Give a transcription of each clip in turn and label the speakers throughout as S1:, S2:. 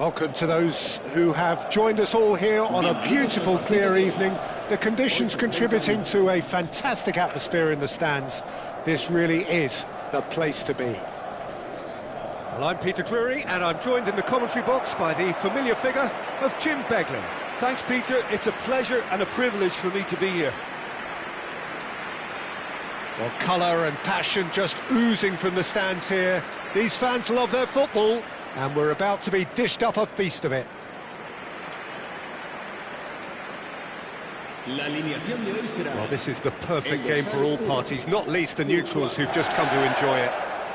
S1: Welcome to those who have joined us all here on a beautiful, clear evening. The conditions contributing to a fantastic atmosphere in the stands. This really is the place to be. Well, I'm Peter Drury, and I'm joined in the commentary box by the familiar figure of Jim Beglin.
S2: Thanks, Peter. It's a pleasure and a privilege for me to be here.
S1: Well, colour and passion just oozing from the stands here. These fans love their football, and we're about to be dished up a feast of it. Well, this is the perfect game for all parties, not least the neutrals who've just come to enjoy it.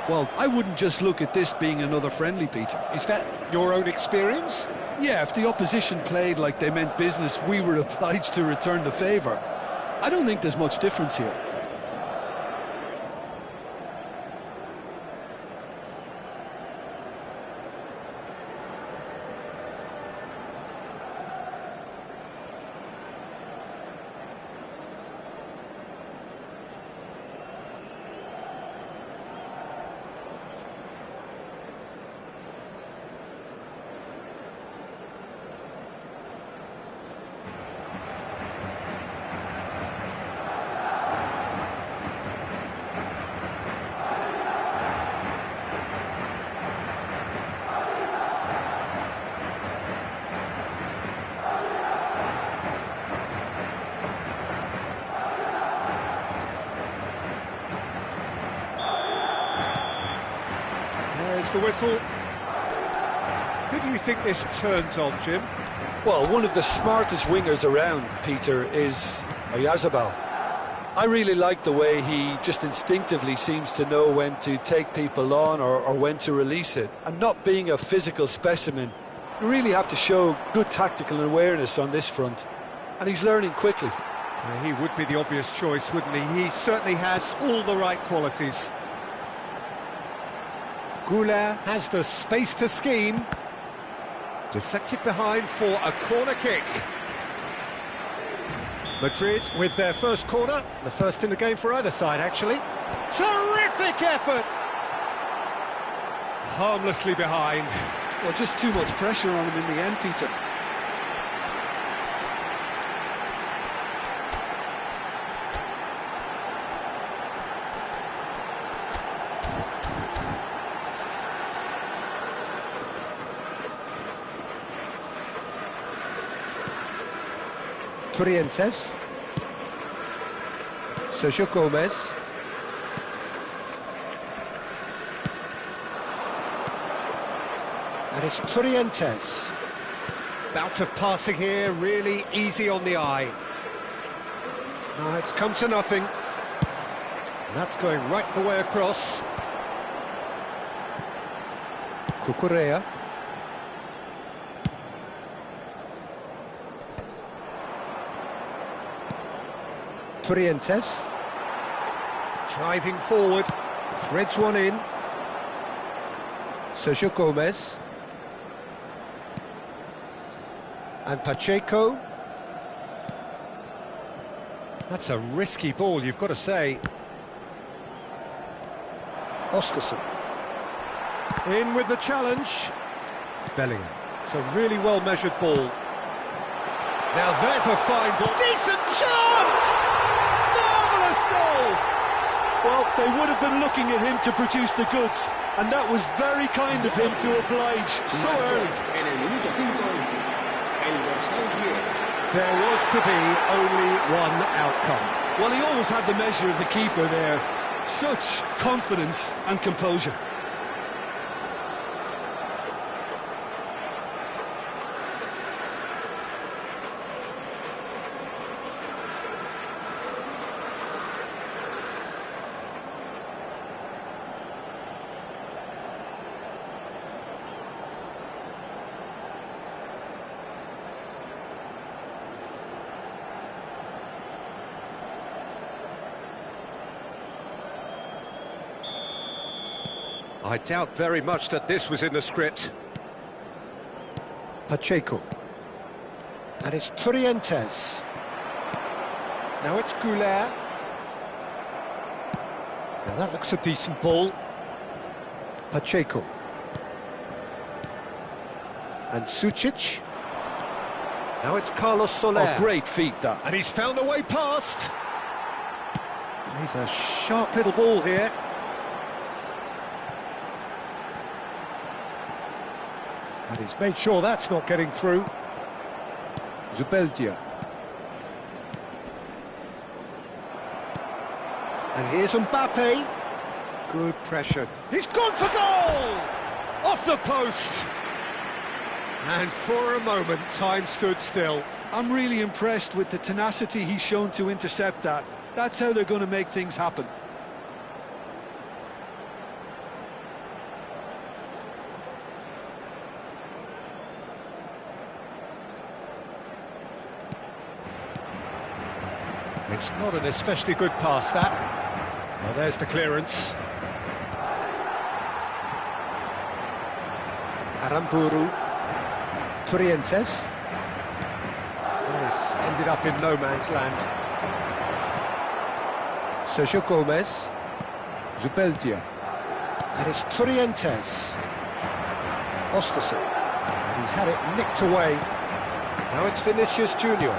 S2: Well, I wouldn't just look at this being another friendly, Peter.
S1: Is that your own experience?
S2: Yeah, if the opposition played like they meant business, we were obliged to return the favour. I don't think there's much difference here.
S1: There's the whistle. Who do you think this turns on, Jim?
S2: Well, one of the smartest wingers around, Peter, is Oyarzabal. I really like the way he just instinctively seems to know when to take people on or when to release it. And not being a physical specimen, you really have to show good tactical awareness on this front. And he's learning quickly.
S1: He would be the obvious choice, wouldn't he? He certainly has all the right qualities. Goulart has the space to scheme. Deflected behind for a corner kick. Madrid with their first corner, the first in the game for either side, actually. Terrific effort! Harmlessly behind.
S2: Well, just too much pressure on him in the end, Peter.
S1: Trientes, Sergio Gomez, and it's Trientes. Bout of passing here, really easy on the eye. No, it's come to nothing. That's going right the way across. Cucurella. Trientes, driving forward, threads one in. Sergio Gomez. And Pacheco. That's a risky ball, you've got to say. Oscarson. In with the challenge. Bellingham. It's a really well-measured ball. Now there's a fine ball. Decent chance!
S2: Well, they would have been looking at him to produce the goods, and that was very kind of him to oblige so early.
S1: There was to be only one outcome.
S2: Well, he always had the measure of the keeper there. Such confidence and composure.
S1: I doubt very much that this was in the script. Pacheco. And it's Trientes. Now it's Goulart. Now that looks a decent ball. Pacheco. And Sucic. Now it's Carlos Soler.
S2: Oh, great feet, that.
S1: And he's found a way past. He's a sharp little ball here. And he's made sure that's not getting through. Zubeldia. And here's Mbappe. Good pressure. He's gone for goal! Off the post! And for a moment, time stood still.
S2: I'm really impressed with the tenacity he's shown to intercept that. That's how they're going to make things happen.
S1: It's not an especially good pass, that. Well, there's the clearance. Aramburu. Trientes. Well, it's ended up in no man's land. Sergio Gomez. Zubeldia. And it's Trientes. Oscarson. And he's had it nicked away. Now it's Vinicius Junior.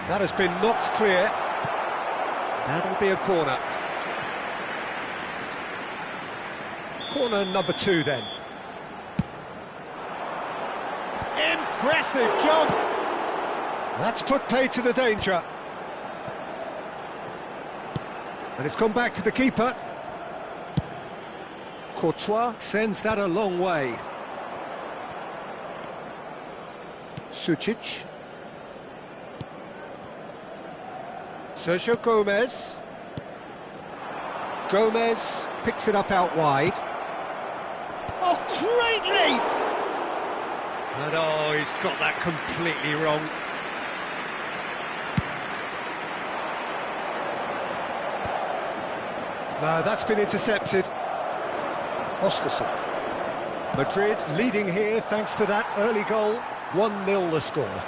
S1: That has been knocked clear. That'll be a corner. Corner number 2 then. Impressive jump! That's put pay to the danger. And it's gone back to the keeper. Courtois sends that a long way. Sucic. Sergio Gomez. Gomez picks it up out wide. Oh, great leap! And oh, he's got that completely wrong. No, that's been intercepted. Oscarson. Madrid leading here thanks to that early goal. 1-0 the score.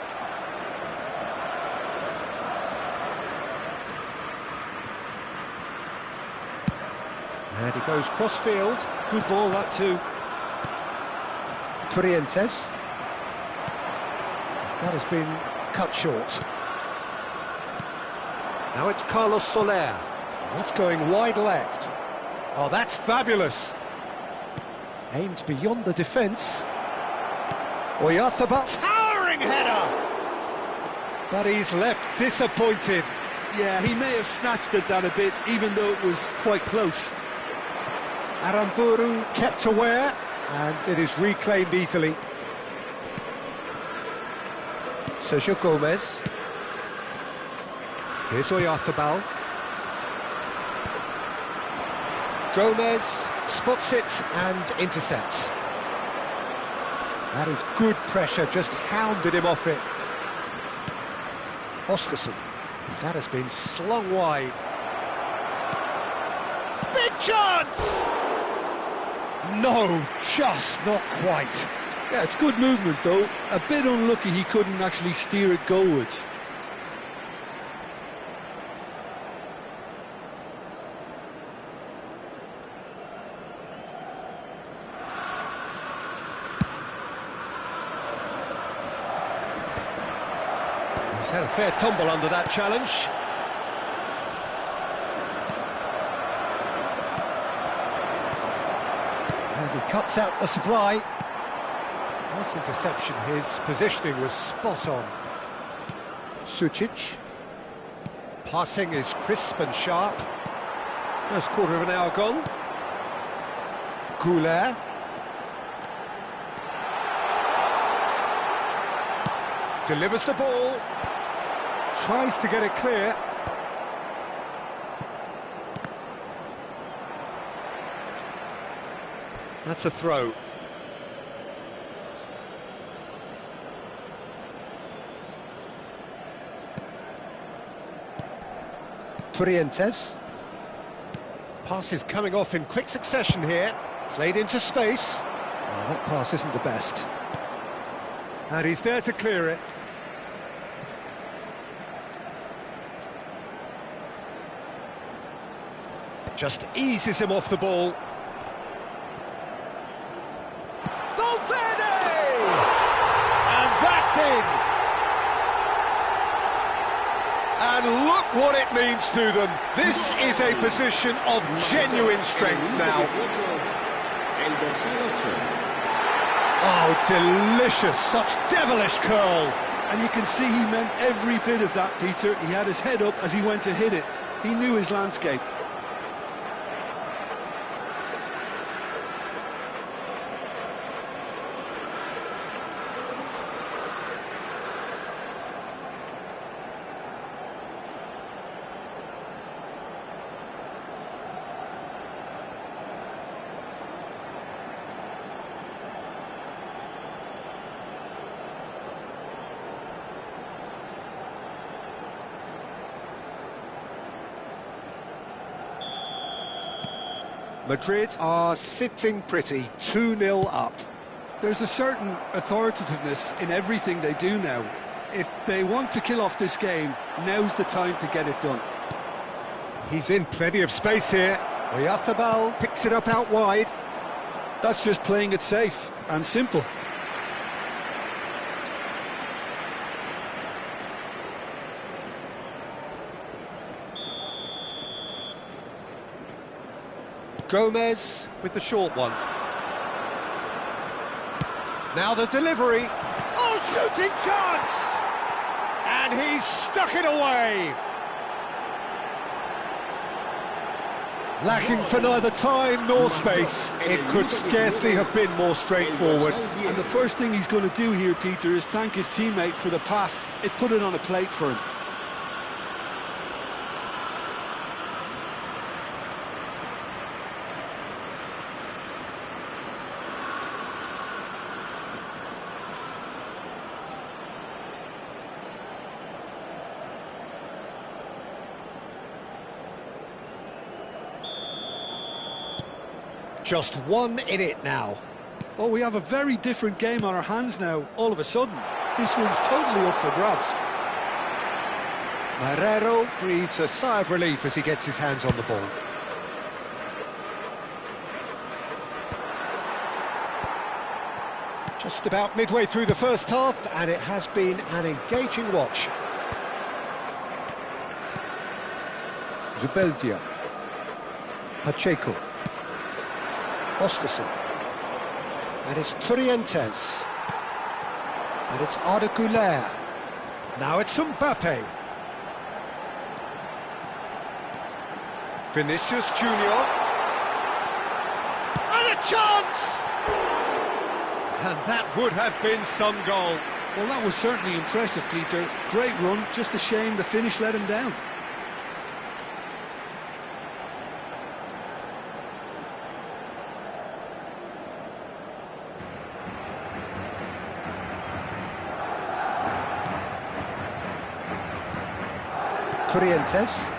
S1: And he goes cross-field.
S2: Good ball, that too.
S1: Trientes. That has been cut short. Now it's Carlos Soler. That's going wide left. Oh, that's fabulous. Aimed beyond the defence. Oyarzabal, towering header! But he's left disappointed.
S2: Yeah, he may have snatched at that a bit, even though it was quite close.
S1: Aramburu kept aware, and it is reclaimed easily. Sergio Gomez. Here's Oyarzabal. Gomez spots it and intercepts. That is good pressure, just hounded him off it. Oscarson. That has been slung wide. Big chance! No, just not quite.
S2: Yeah, it's good movement though. A bit unlucky he couldn't actually steer it goalwards.
S1: He's had a fair tumble under that challenge. And he cuts out the supply. Nice interception, his positioning was spot on. Sucic. Passing is crisp and sharp. First quarter of an hour gone. Goulet. Delivers the ball. Tries to get it clear. That's a throw. Trientes. Pass is coming off in quick succession here. Played into space. Oh, that pass isn't the best. And he's there to clear it. Just eases him off the ball. And look what it means to them. This is a position of genuine strength now. Oh, delicious, such devilish curl.
S2: And you can see he meant every bit of that, Peter. He had his head up as he went to hit it. He knew his landscape.
S1: Madrid are sitting pretty, 2-0 up.
S2: There's a certain authoritativeness in everything they do now. If they want to kill off this game, now's the time to get it done.
S1: He's in plenty of space here. Oyarzabal picks it up out wide.
S2: That's just playing it safe and simple.
S1: Gomez with the short one. Now the delivery. Oh, shooting chance! And he's stuck it away. Lacking for neither time nor space. It could scarcely have been more straightforward.
S2: And the first thing he's going to do here, Peter, is thank his teammate for the pass. It put it on a plate for him.
S1: Just one in it now.
S2: Oh, we have a very different game on our hands now, all of a sudden. This one's totally up for grabs.
S1: Marrero breathes a sigh of relief as he gets his hands on the ball. Just about midway through the first half, and it has been an engaging watch. Zubeldia. Pacheco. Oscarson. And it's Turientes. And it's Arda Güler. Now it's Mbappe. Vinicius Junior. And a chance! And that would have been some goal.
S2: Well, that was certainly impressive, Peter. Great run, just a shame the finish let him down.
S1: Turientes.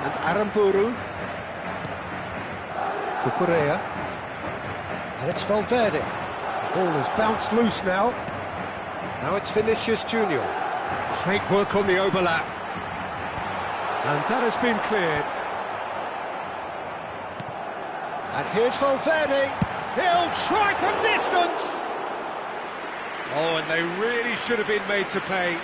S1: And Aramburu. Cucurella. And it's Valverde. The ball has bounced loose now. Now it's Vinicius Junior. Great work on the overlap. And that has been cleared. And here's Valverde. He'll try from distance. Oh, and they really should have been made to pay.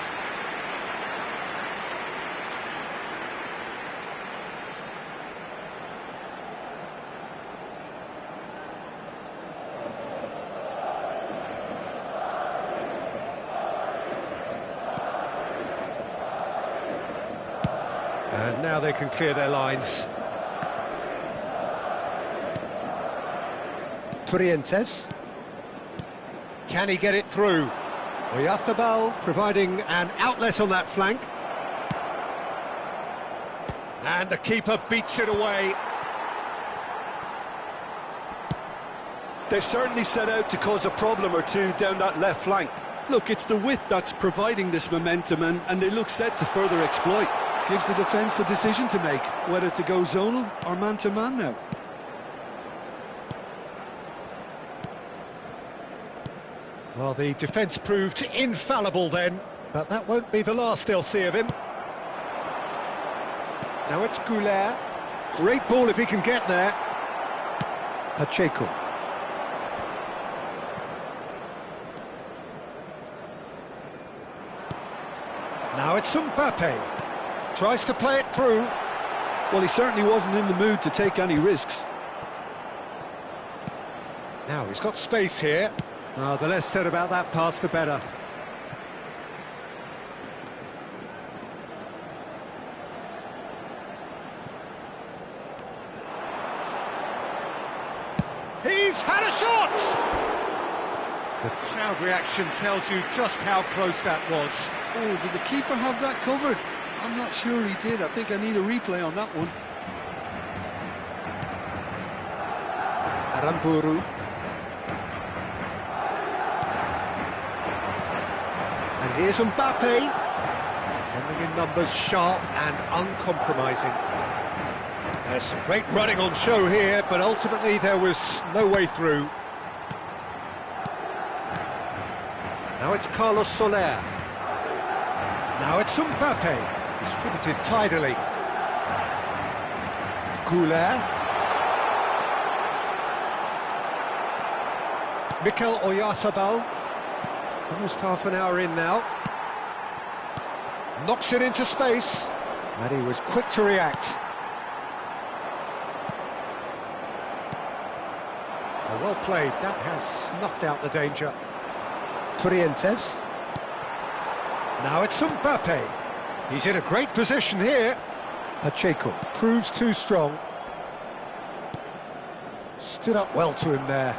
S1: And now they can clear their lines. Turientes. Can he get it through? Oyarzabal providing an outlet on that flank. And the keeper beats it away.
S2: They've certainly set out to cause a problem or two down that left flank. Look, it's the width that's providing this momentum, and they look set to further exploit. Gives the defence a decision to make, whether to go zonal or man-to-man now.
S1: Well, the defence proved infallible then, but that won't be the last they'll see of him. Now it's Güler. Great ball if he can get there. Pacheco. Now it's Mbappe. Tries to play it through.
S2: Well, he certainly wasn't in the mood to take any risks.
S1: Now he's got space here.
S3: Oh, the less said about that pass, the better.
S1: He's had a shot!
S3: The crowd reaction tells you just how close that was.
S2: Oh, did the keeper have that covered? I'm not sure he did. I think I need a replay on that one.
S1: Aramburu. And here's Mbappe. Defending in numbers, sharp and uncompromising. There's some great running on show here, but ultimately there was no way through. Now it's Carlos Soler. Now it's Mbappe. Distributed tidily. Goulet. Mikel Oyarzabal. Almost half an hour in now. Knocks it into space. And he was quick to react. Oh, well played. That has snuffed out the danger. Torrientes. Now it's Mbappe. He's in a great position here. Pacheco proves too strong. Stood up well to him there.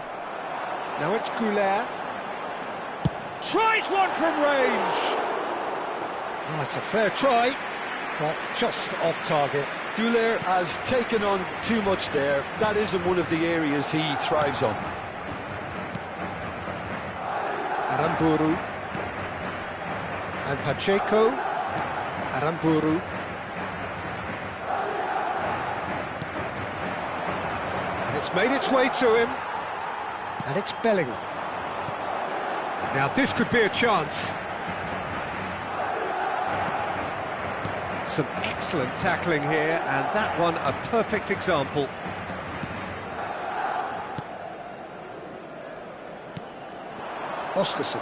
S1: Now it's Goulet. Tries one from range. Oh, it's a fair try, but just off target.
S2: Goulet has taken on too much there. That isn't one of the areas he thrives on.
S1: Aramburu. And Pacheco. Aramburu. And it's made its way to him. And it's Bellingham. Now this could be a chance. Some excellent tackling here, and that one a perfect example. Oscarson.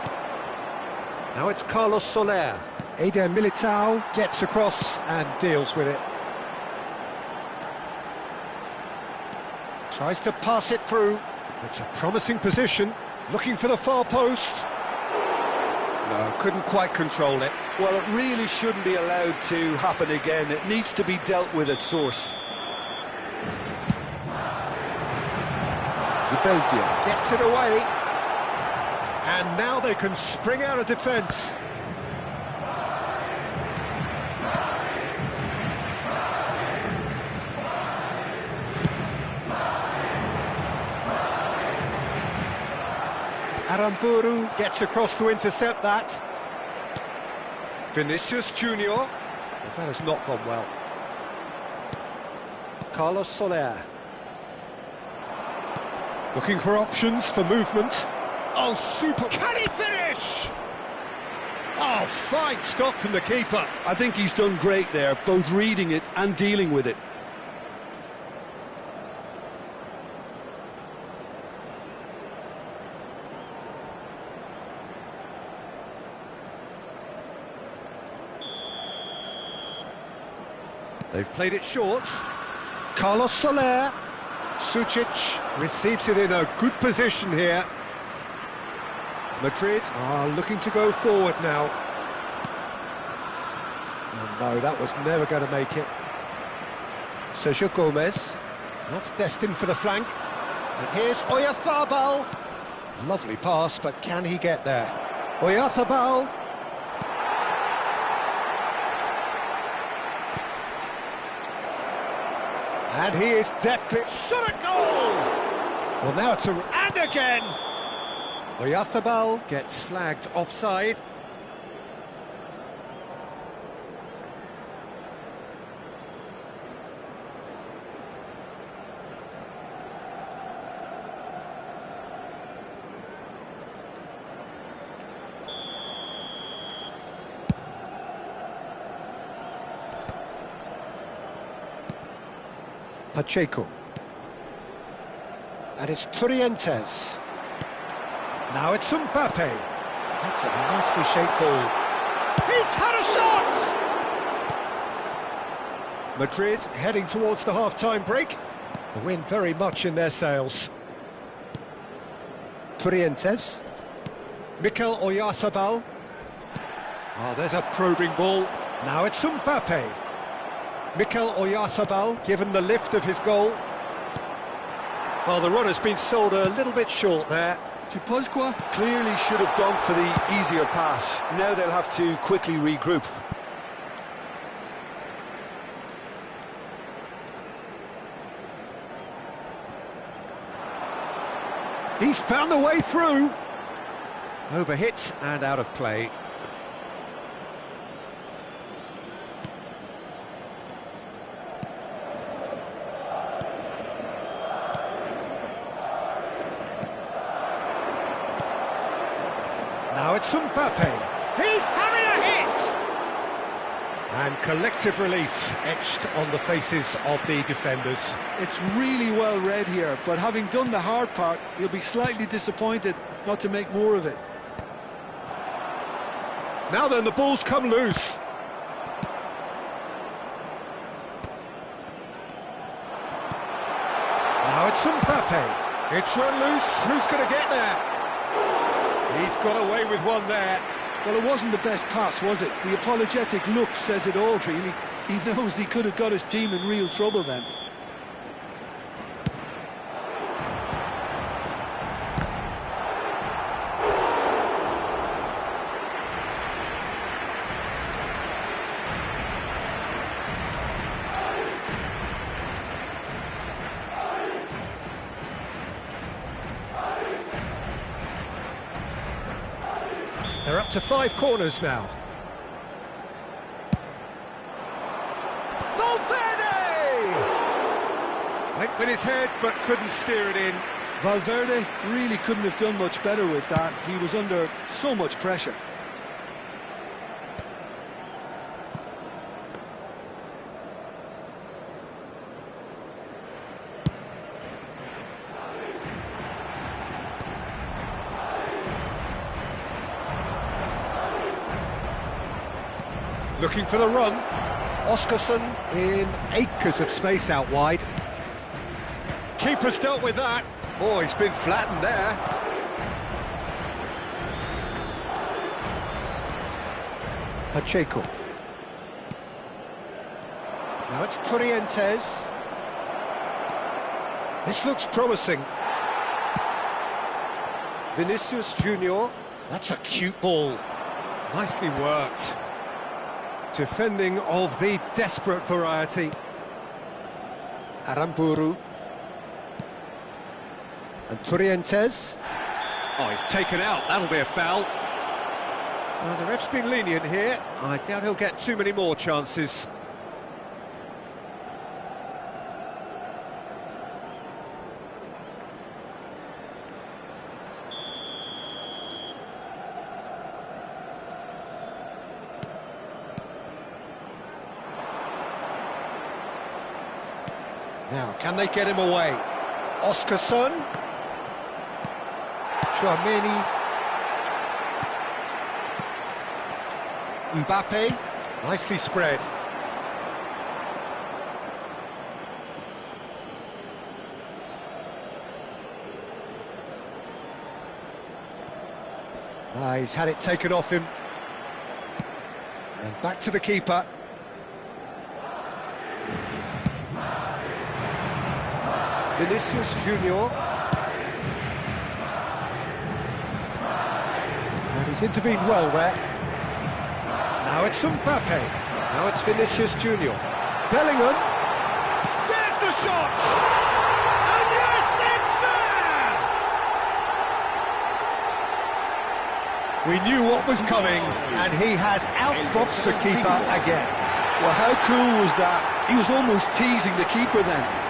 S1: Now it's Carlos Soler. Eder Militao gets across and deals with it. Tries to pass it through. It's a promising position. Looking for the far post. No, couldn't quite control it.
S2: Well, it really shouldn't be allowed to happen again. It needs to be dealt with at source.
S1: Zubeldia gets it away. And now they can spring out of defence. Aramburu gets across to intercept that. Vinicius Junior. Well, that has not gone well. Carlos Soler. Looking for options for movement. Oh, super. Can he finish? Oh, fine stop from the keeper.
S2: I think he's done great there, both reading it and dealing with it.
S1: They've played it short. Carlos Soler. Sucic receives it in a good position here. Madrid are looking to go forward now. Oh, no, that was never going to make it. Sergio Gomez. That's destined for the flank. And here's Oyarzabal. Lovely pass, but can he get there? Oyarzabal. And he is deftly shot a goal! Well, now it's and again! Oyarzabal gets flagged offside. Pacheco. And it's Torrientes. Now it's Mbappe. That's a nicely shaped ball. He's He's had a shot! Madrid heading towards the half-time break. The wind very much in their sails. Torrientes. Mikel Oyarzabal. Oh, there's a probing ball. Now it's Mbappe. Mikel Oyarzabal given the lift of his goal. Well, the run has been sold a little bit short there.
S2: Guipuzcoa clearly should have gone for the easier pass. Now they'll have to quickly regroup.
S1: He's found a way through. Overhit and out of play. Now it's Mbappe. He's having a hit! And collective relief etched on the faces of the defenders.
S2: It's really well read here, but having done the hard part, he'll be slightly disappointed not to make more of it.
S1: Now then, the ball's come loose. Now it's Mbappe. It's run loose. Who's going to get there? He's got away with one there.
S2: Well, it wasn't the best pass, was it? The apologetic look says it all, really. He knows he could have got his team in real trouble then.
S1: They're up to 5 corners now. Valverde! Went with his head, but couldn't steer it in.
S2: Valverde really couldn't have done much better with that. He was under so much pressure.
S1: Looking for the run. Oscarson in acres of space out wide. Keeper's dealt with that. Oh, he's been flattened there. Pacheco. Now it's Torrientes. This looks promising. Vinicius Junior. That's a cute ball. Nicely worked. Defending of the desperate variety. Aramburu. And Torrientes. Oh, he's taken out. That'll be a foul. The ref's been lenient here. I doubt he'll get too many more chances. Now, can they get him away? Oscarson. Chouameni. Mbappe. Nicely spread. He's had it taken off him. And back to the keeper. Vinicius Junior. And he's intervened well there. Now it's Mbappe. Now it's Vinicius Junior. Bellingham. There's the shot! And yes, it's there! We knew what was coming, and he has outfoxed the keeper again.
S2: Well, how cool was that? He was almost teasing the keeper then.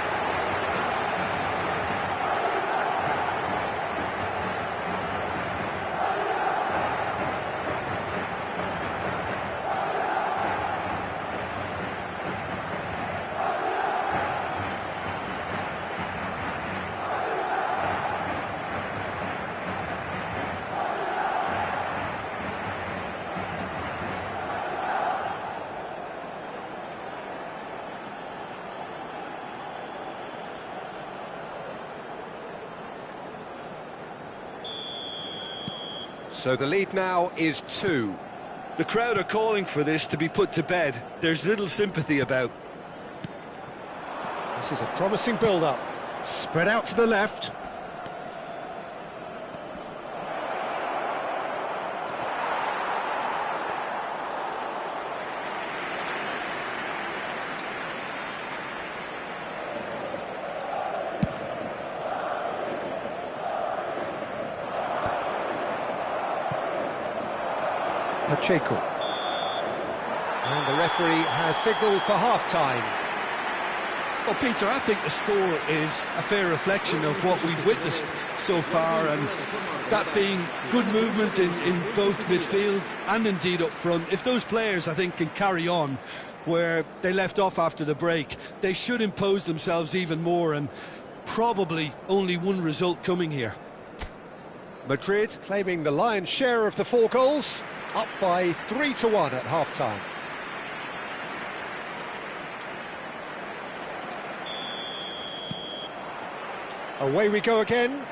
S1: So the lead now is 2.
S2: The crowd are calling for this to be put to bed. There's little sympathy about.
S1: This is a promising build-up. Spread out to the left. Pacheco. And the referee has signalled for half-time.
S2: Well, Peter, I think the score is a fair reflection of what we've witnessed so far, and that being good movement in both midfield and indeed up front. If those players, I think, can carry on where they left off after the break, they should impose themselves even more, and probably only one result coming here.
S1: Madrid claiming the lion's share of the 4 goals, up by 3-1 at half-time. Away we go again.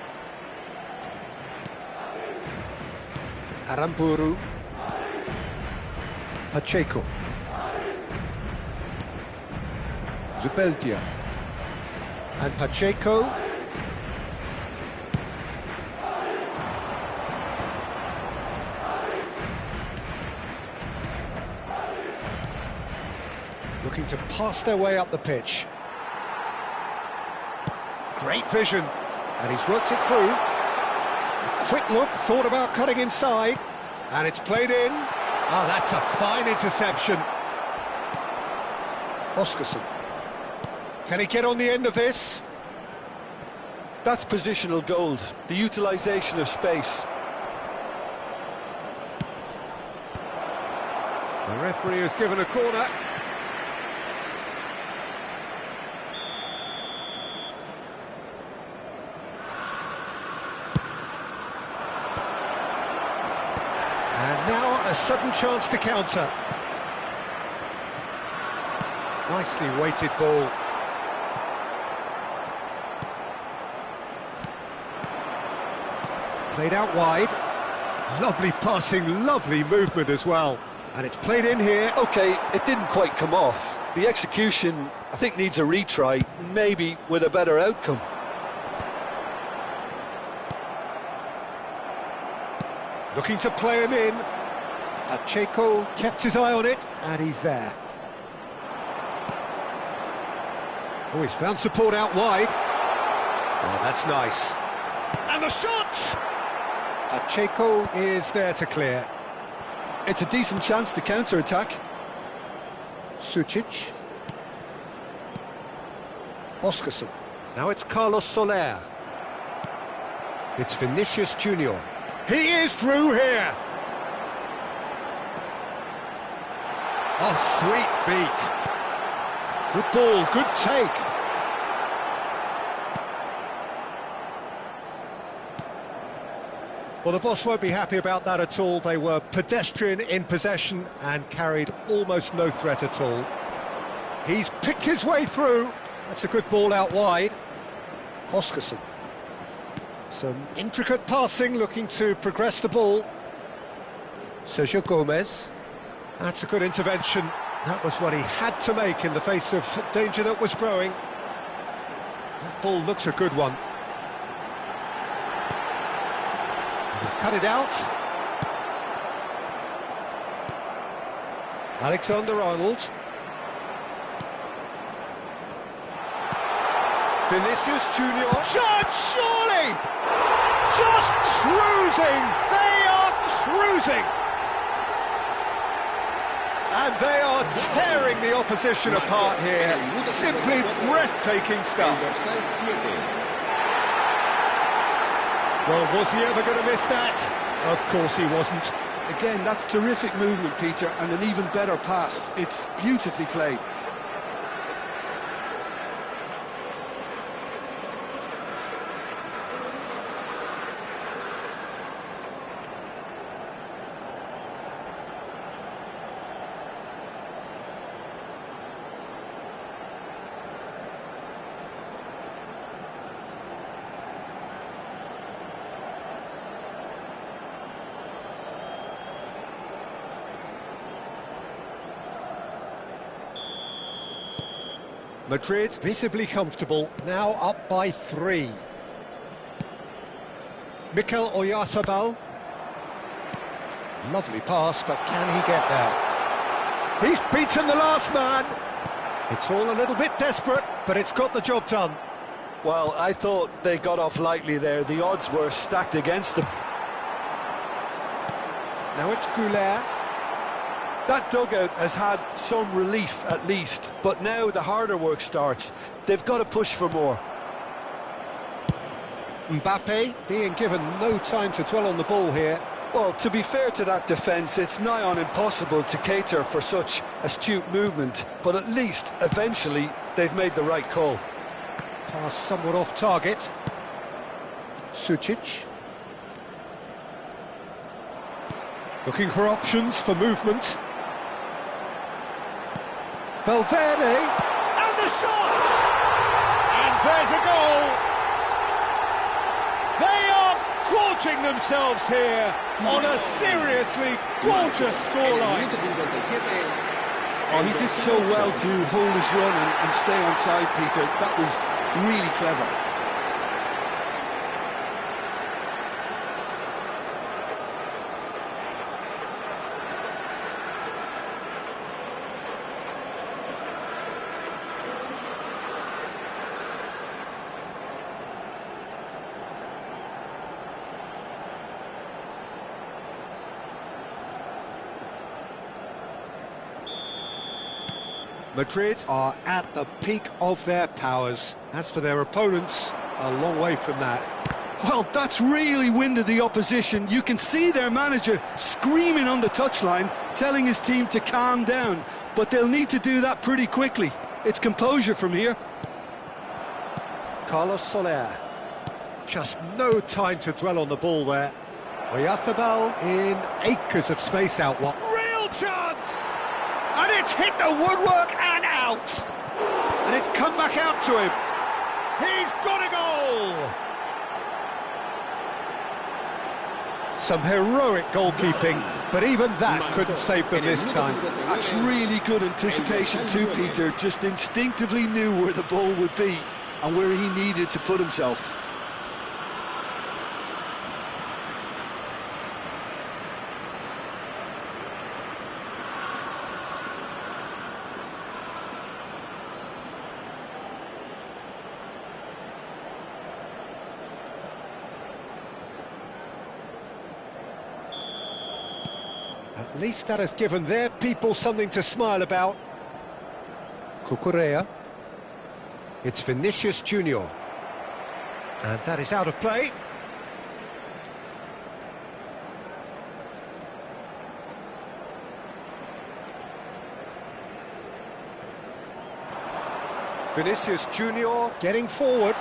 S1: Aramburu. Pacheco. Zubeldia. And Pacheco. Looking to pass their way up the pitch. Great vision, and he's worked it through. A quick look, thought about cutting inside, and it's played in. Oh, that's a fine interception. Oscarson. Can he get on the end of this?
S2: That's positional gold, the utilisation of space.
S1: The referee has given a corner. And now a sudden chance to counter. Nicely weighted ball. Played out wide. Lovely passing, lovely movement as well. And it's played in here.
S2: OK, it didn't quite come off. The execution, I think, needs a retry, maybe with a better outcome.
S1: Looking to play him in. Pacheco kept his eye on it, and he's there. Oh, he's found support out wide. Oh, that's nice. And the shot! Pacheco is there to clear.
S2: It's a decent chance to counter-attack.
S1: Sucic. Oscarson. Now it's Carlos Soler. It's Vinicius Junior. He is through here. Oh, sweet feet. Good ball, good take. Well, the boss won't be happy about that at all. They were pedestrian in possession and carried almost no threat at all. He's picked his way through. That's a good ball out wide. Oscarson. Some intricate passing, looking to progress the ball. Sergio Gomez. That's a good intervention. That was what he had to make in the face of danger that was growing. That ball looks a good one. He's cut it out. Alexander-Arnold. Vinicius Junior. Shot, surely! Just cruising! They are cruising! And they are tearing the opposition apart here. Simply breathtaking stuff. Well, was he ever going to miss that? Of course he wasn't.
S2: Again, that's terrific movement, Peter, and an even better pass. It's beautifully played.
S1: Madrid visibly comfortable, now up by 3. Mikel Oyarzabal. Lovely pass, but can he get there? He's beaten the last man. It's all a little bit desperate, but it's got the job done.
S2: Well, I thought they got off lightly there. The odds were stacked against them.
S1: Now it's Goulet.
S2: That dugout has had some relief at least, but now the harder work starts. They've got to push for more.
S1: Mbappe being given no time to dwell on the ball here.
S2: Well, to be fair to that defence, it's nigh on impossible to cater for such astute movement, but at least, eventually, they've made the right call.
S1: Pass somewhat off target. Sucic. Looking for options for movement. Valverde. And the shot! And there's a goal! They are gorging themselves here on a seriously gorgeous scoreline.
S2: Oh, he did so well to hold his run and stay on side, Peter. That was really clever.
S1: Madrid are at the peak of their powers. As for their opponents, a long way from that.
S2: Well, that's really winded the opposition. You can see their manager screaming on the touchline, telling his team to calm down. But they'll need to do that pretty quickly. It's composure from here.
S1: Carlos Soler. Just no time to dwell on the ball there. Oyarzabal in acres of space out wide. Real chance! And it's hit the woodwork and out. And it's come back out to him. He's got a goal! Some heroic goalkeeping, but even that couldn't save them this time.
S2: That's really good anticipation too, Peter. Just instinctively knew where the ball would be and where he needed to put himself.
S1: At least that has given their people something to smile about. Cucurella. It's Vinicius Junior. And that is out of play. Vinicius Junior getting forward.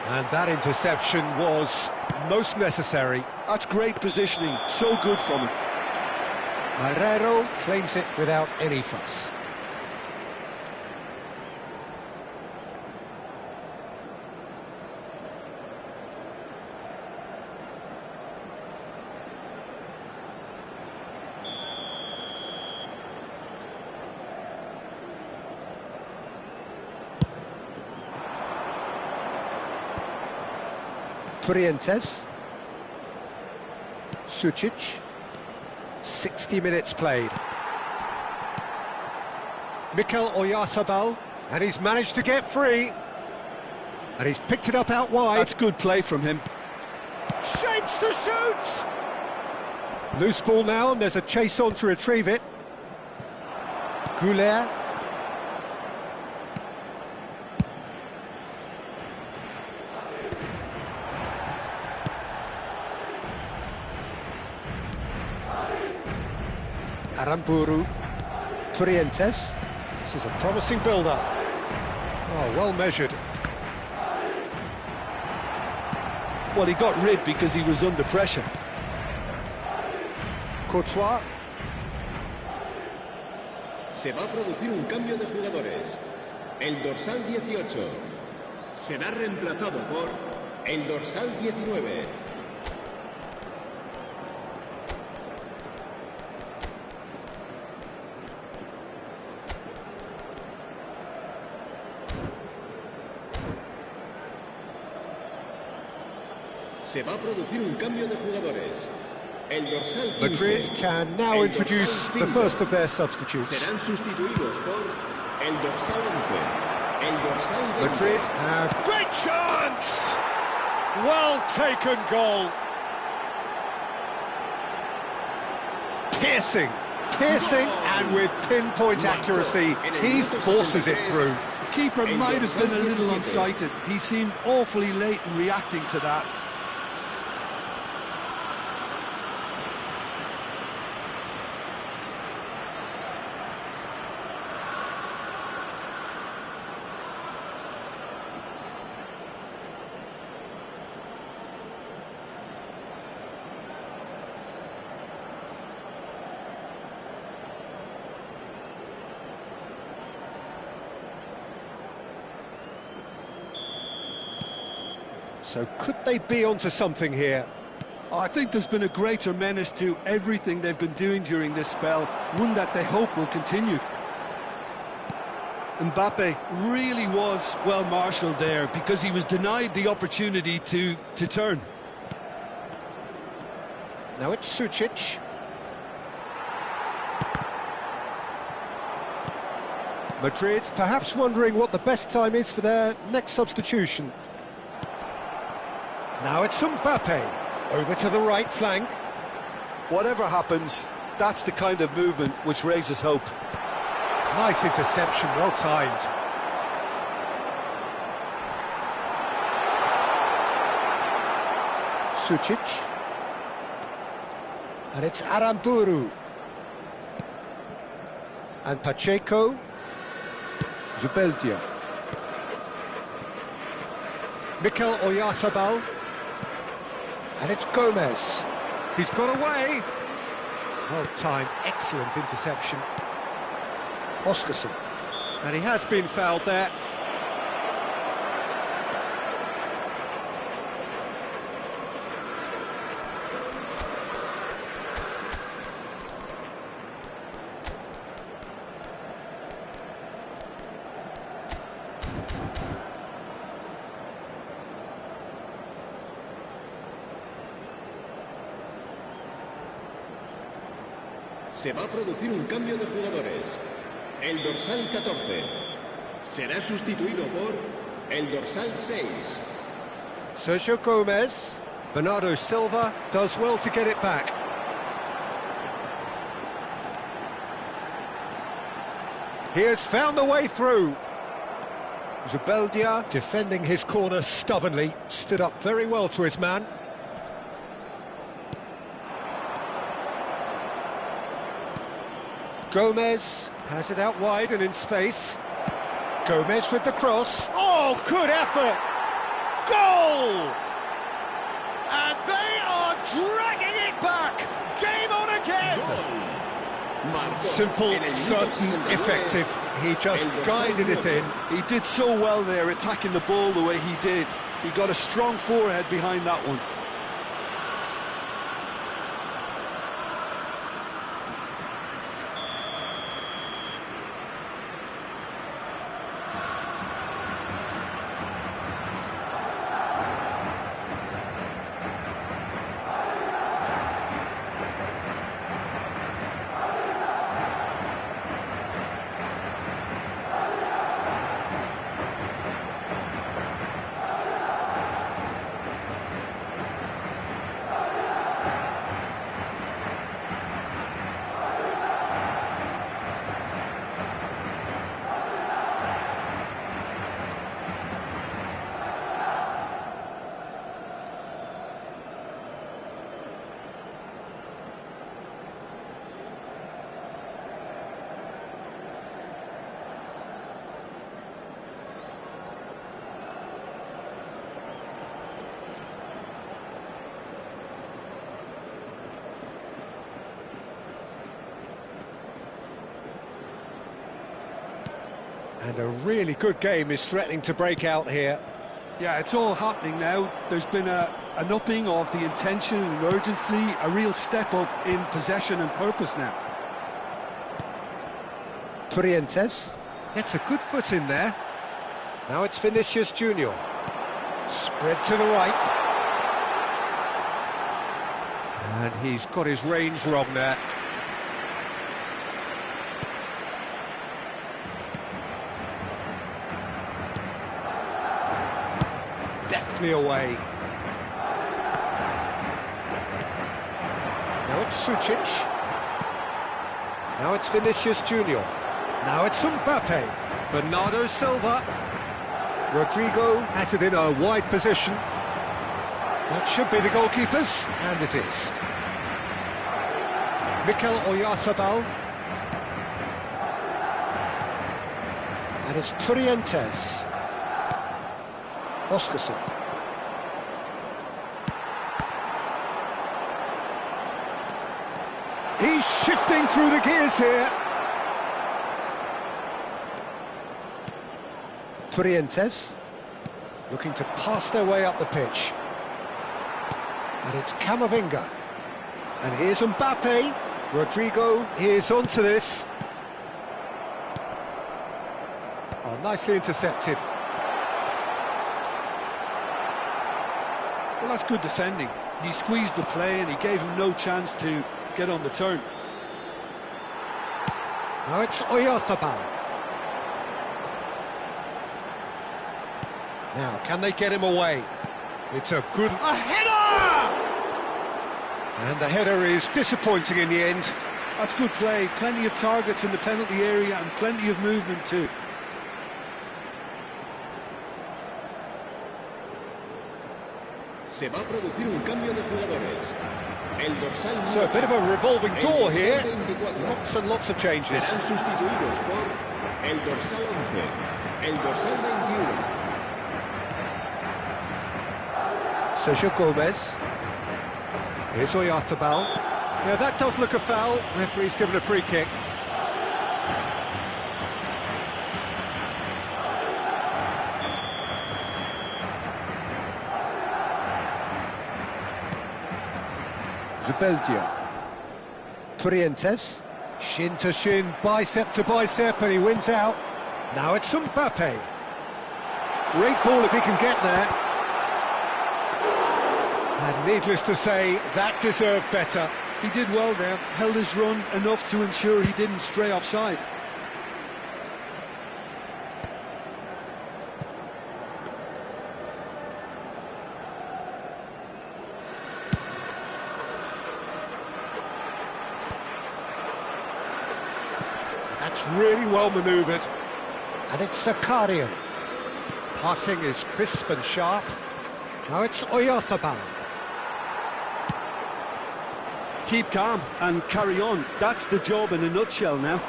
S1: And that interception was most necessary.
S2: That's great positioning, so good from him.
S1: Marrero claims it without any fuss. Trientes. Sucic. 60 minutes played. Mikel Oyarzabal, and he's managed to get free. And he's picked it up out wide.
S2: That's good play from him.
S1: Shapes to shoot! Loose ball now, and there's a chase on to retrieve it. Goulet. Aramburu. Trientes. This is a promising build-up. Oh, well measured.
S2: Well, he got rid because he was under pressure.
S1: Courtois.
S4: Se va a producir un cambio de jugadores. El dorsal 18 será reemplazado por el dorsal 19. Se va a producir un cambio de jugadores. El dorsal 15,
S1: Madrid can now
S4: el
S1: introduce
S4: dorsal
S1: the
S4: 5,
S1: first of their substitutes.
S4: serán sustituidos por el dorsal 11, el dorsal 20.
S1: Madrid have
S3: Great chance! Well taken goal.
S1: piercing, and with pinpoint accuracy, he forces it through.
S2: The keeper might have been a little unsighted. He seemed awfully late in reacting to that.
S1: So could they be onto something here?
S2: I think there's been a greater menace to everything they've been doing during this spell, one that they hope will continue. Mbappe really was well marshalled there because he was denied the opportunity to turn.
S1: Now it's Sucic. Madrid perhaps wondering what the best time is for their next substitution. Now it's Mbappe, over to the right flank.
S2: Whatever happens, that's the kind of movement which raises hope.
S1: Nice interception, well timed. Sucic. And it's Aramburu. And Pacheco. Zubeldia. Mikel Oyarzabal. And it's Gomez. He's got away. Well timed, excellent interception. Oscarson. And he has been fouled there.
S4: Se va a producir un cambio de jugadores. El dorsal 14 será sustituido por el dorsal 6.
S1: Sergio Gomez. Bernardo Silva does well to get it back. He has found the way through. Zubeldia defending his corner stubbornly, stood up very well to his man. Gomez has it out wide and in space. Gomez with the cross.
S3: Oh, good effort! Goal! And they are dragging it back! Game on again!
S1: Simple, certain, effective. He just guided it in.
S2: He did so well there, attacking the ball the way he did. He got a strong forehead behind that one.
S1: And a really good game is threatening to break out here.
S2: Yeah, it's all happening now. There's been an upping of the intention and urgency, a real step up in possession and purpose now.
S1: Trientes gets a good foot in there. Now it's Vinicius Junior. Spread to the right. And he's got his range wrong there. Deftly away. Now it's Sucic. Now it's Vinicius Junior. Now it's Mbappe. Bernardo Silva. Rodrigo has it in a wide position. That should be the goalkeepers, and it is. Mikel Oyarzabal. And it's Turientes. Oscarson. He's shifting through the gears here. Turientes looking to pass their way up the pitch. And it's Camavinga. And here's Mbappe. Rodrigo is onto this. Oh, nicely intercepted.
S2: Well, that's good defending. He squeezed the play and he gave him no chance to get on the turn.
S1: Now it's Oyarzabal. Now, can they get him away? It's a good... A header! And the header is disappointing in the end.
S2: That's good play. Plenty of targets in the penalty area and plenty of movement too.
S4: Se va a producir un cambio de jugadores. El dorsal
S1: So a bit of a revolving door here.
S4: 24.
S1: Lots and lots of changes.
S4: Serán sustituidos por el dorsal 11, el dorsal 21.
S1: Sergio Gomez. Here's Oyarzabal. Now that does look a foul. Referee's given a free kick. Zubeldia. Turientes. Shin to shin, bicep to bicep, and he wins out. Now it's Mbappe. Great ball if he can get there. And needless to say, that deserved better.
S2: He did well there, held his run enough to ensure he didn't stray offside.
S1: That's really well manoeuvred. And it's Zakarian. Passing is crisp and sharp. Now it's Oyarzabal.
S2: Keep calm and carry on. That's the job in a nutshell now.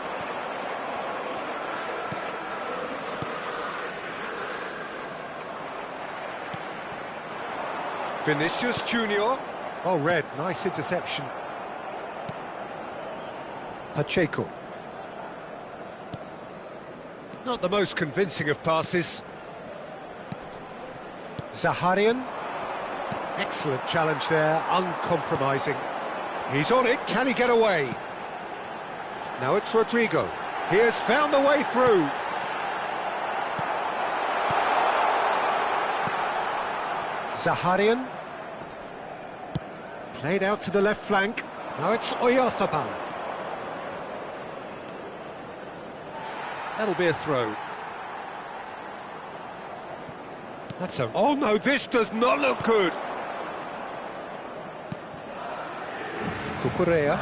S1: Vinicius Junior. Oh, red. Nice interception. Pacheco. Not the most convincing of passes. Zaharian. Excellent challenge there, uncompromising. He's on it, can he get away? Now it's Rodrigo. He has found the way through. Zaharian. Played out to the left flank. Now it's Oyarzabal. That'll be a throw. That's a... Oh no, this does not look good. Cucurella.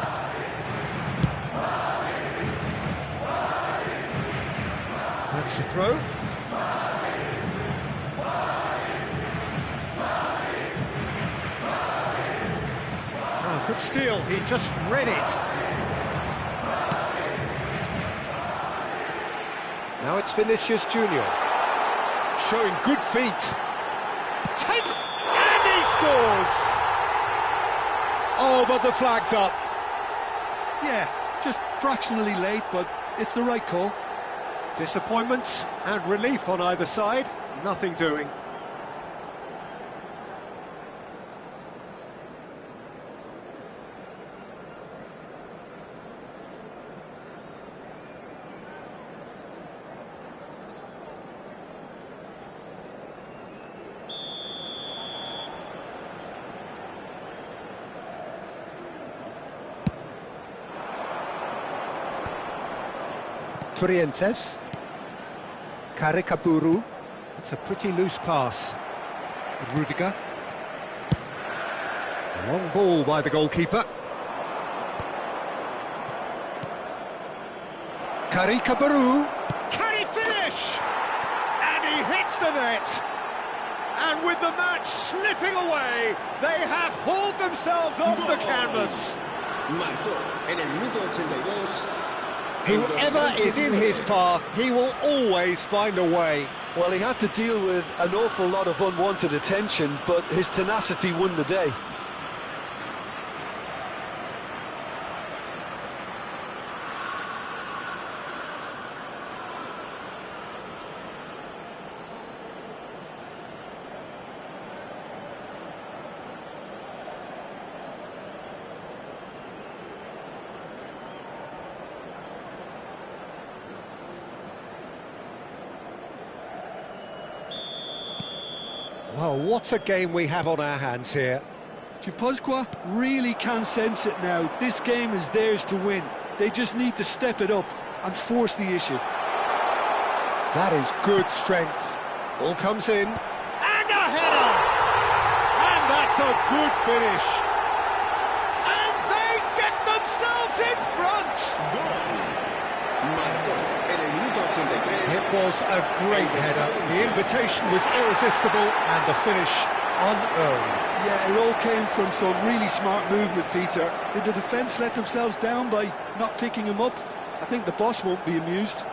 S1: That's a throw. Oh, good steal, he just read it. Now it's Vinicius Junior. Showing good feet. And he scores! Oh, but the flag's up.
S2: Yeah, just fractionally late, but it's the right call.
S1: Disappointment and relief on either side. Nothing doing. Trientes. Karikaburu. It's a pretty loose pass. Rudiger. Long ball by the goalkeeper. Karikaburu. Can he finish? And he hits the net. And with the match slipping away, they have hauled themselves off the canvas.
S4: Marcó en el minuto 82.
S1: Whoever is in his path, he will always find a way.
S2: Well, he had to deal with an awful lot of unwanted attention, but his tenacity won the day.
S1: Well, what a game we have on our hands here.
S2: Chupasqua really can sense it now. This game is theirs to win. They just need to step it up and force the issue.
S1: That is good strength. Ball comes in. And a header! And that's a good finish. And they get themselves in front!
S4: Marcó en el minuto 83.
S1: It was a great header. The invitation was irresistible and the finish unearned.
S2: Yeah, it all came from some really smart movement, Peter. Did the defence let themselves down by not picking him up? I think the boss won't be amused.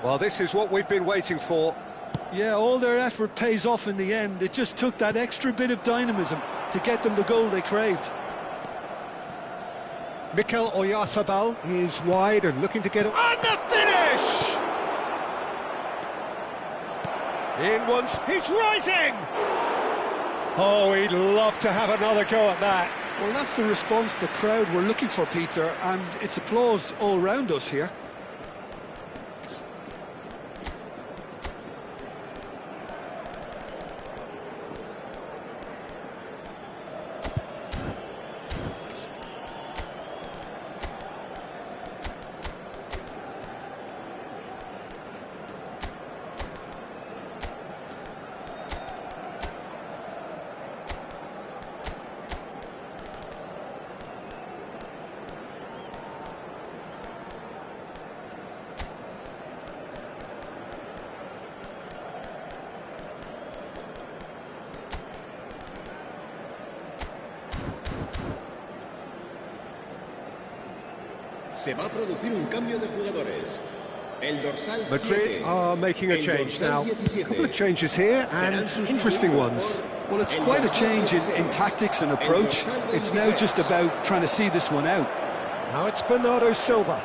S1: Well, this is what we've been waiting for.
S2: Yeah, all their effort pays off in the end. It just took that extra bit of dynamism to get them the goal they craved.
S1: Mikel Oyarzabal is wide and looking to get it. And the finish! In once, he's rising! Oh, he'd love to have another go at that.
S2: Well, that's the response the crowd were looking for, Peter, and it's applause all round us here.
S4: Se va a producir un cambio de jugadores. El dorsal
S1: Madrid
S4: 7,
S1: are making a
S4: el
S1: change
S4: dorsal
S1: now.
S4: 17.
S1: A couple of changes here and interesting ones.
S2: Well, it's quite a change in tactics and approach. It's now just about trying to see this one out.
S1: Now it's Bernardo Silva.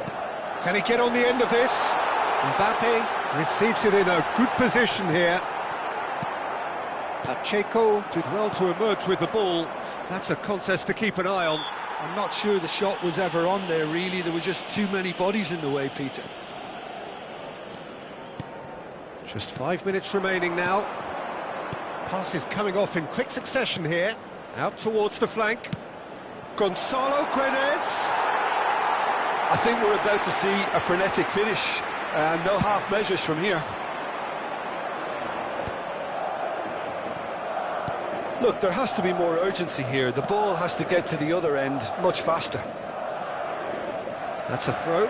S1: Can he get on the end of this? Mbappe receives it in a good position here. Pacheco did well to emerge with the ball. That's a contest to keep an eye on.
S2: I'm not sure the shot was ever on there, really. There were just too many bodies in the way, Peter.
S1: Just 5 minutes remaining now. Passes coming off in quick succession here. Out towards the flank. Gonzalo Guedes.
S2: I think we're about to see a frenetic finish. No half measures from here. Look, there has to be more urgency here. The ball has to get to the other end much faster.
S1: That's a throw.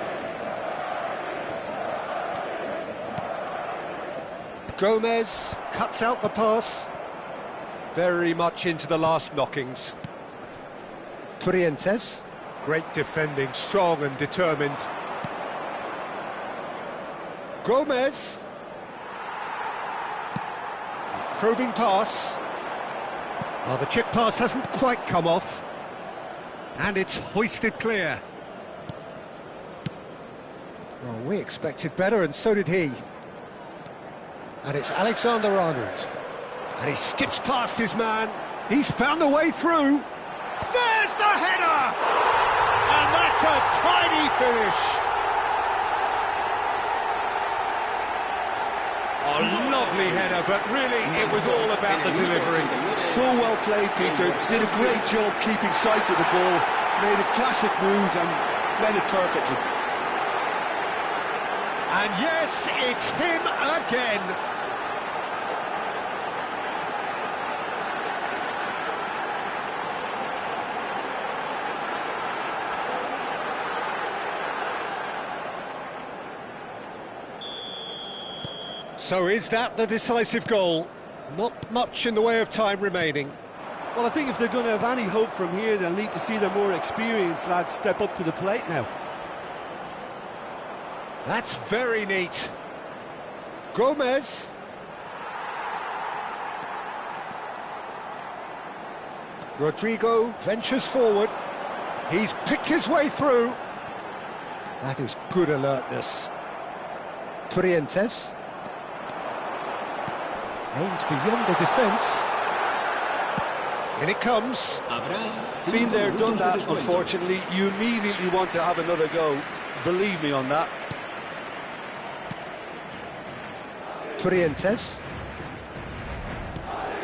S1: Gomez cuts out the pass. Very much into the last knockings. Trientes. Great defending, strong and determined. Gomez. Probing pass. Well, the chip pass hasn't quite come off. And it's hoisted clear. Well, we expected better, and so did he. And it's Alexander-Arnold. And he skips past his man. He's found a way through. There's the header! And that's a tiny finish.
S3: A lovely header, but really it was all about the delivery.
S2: So well played, Peter. Did a great job keeping sight of the ball. Made a classic move and read it perfectly.
S1: And yes, it's him again. So is that the decisive goal? Not much in the way of time remaining.
S2: Well, I think if they're going to have any hope from here, they'll need to see their more experienced lads step up to the plate now.
S1: That's very neat. Gomez. Rodrigo ventures forward. He's picked his way through. That is good alertness. Trientes. Aims beyond the defence. In it comes.
S2: Been there, done that, unfortunately. You immediately want to have another go. Believe me on that.
S1: Trientes.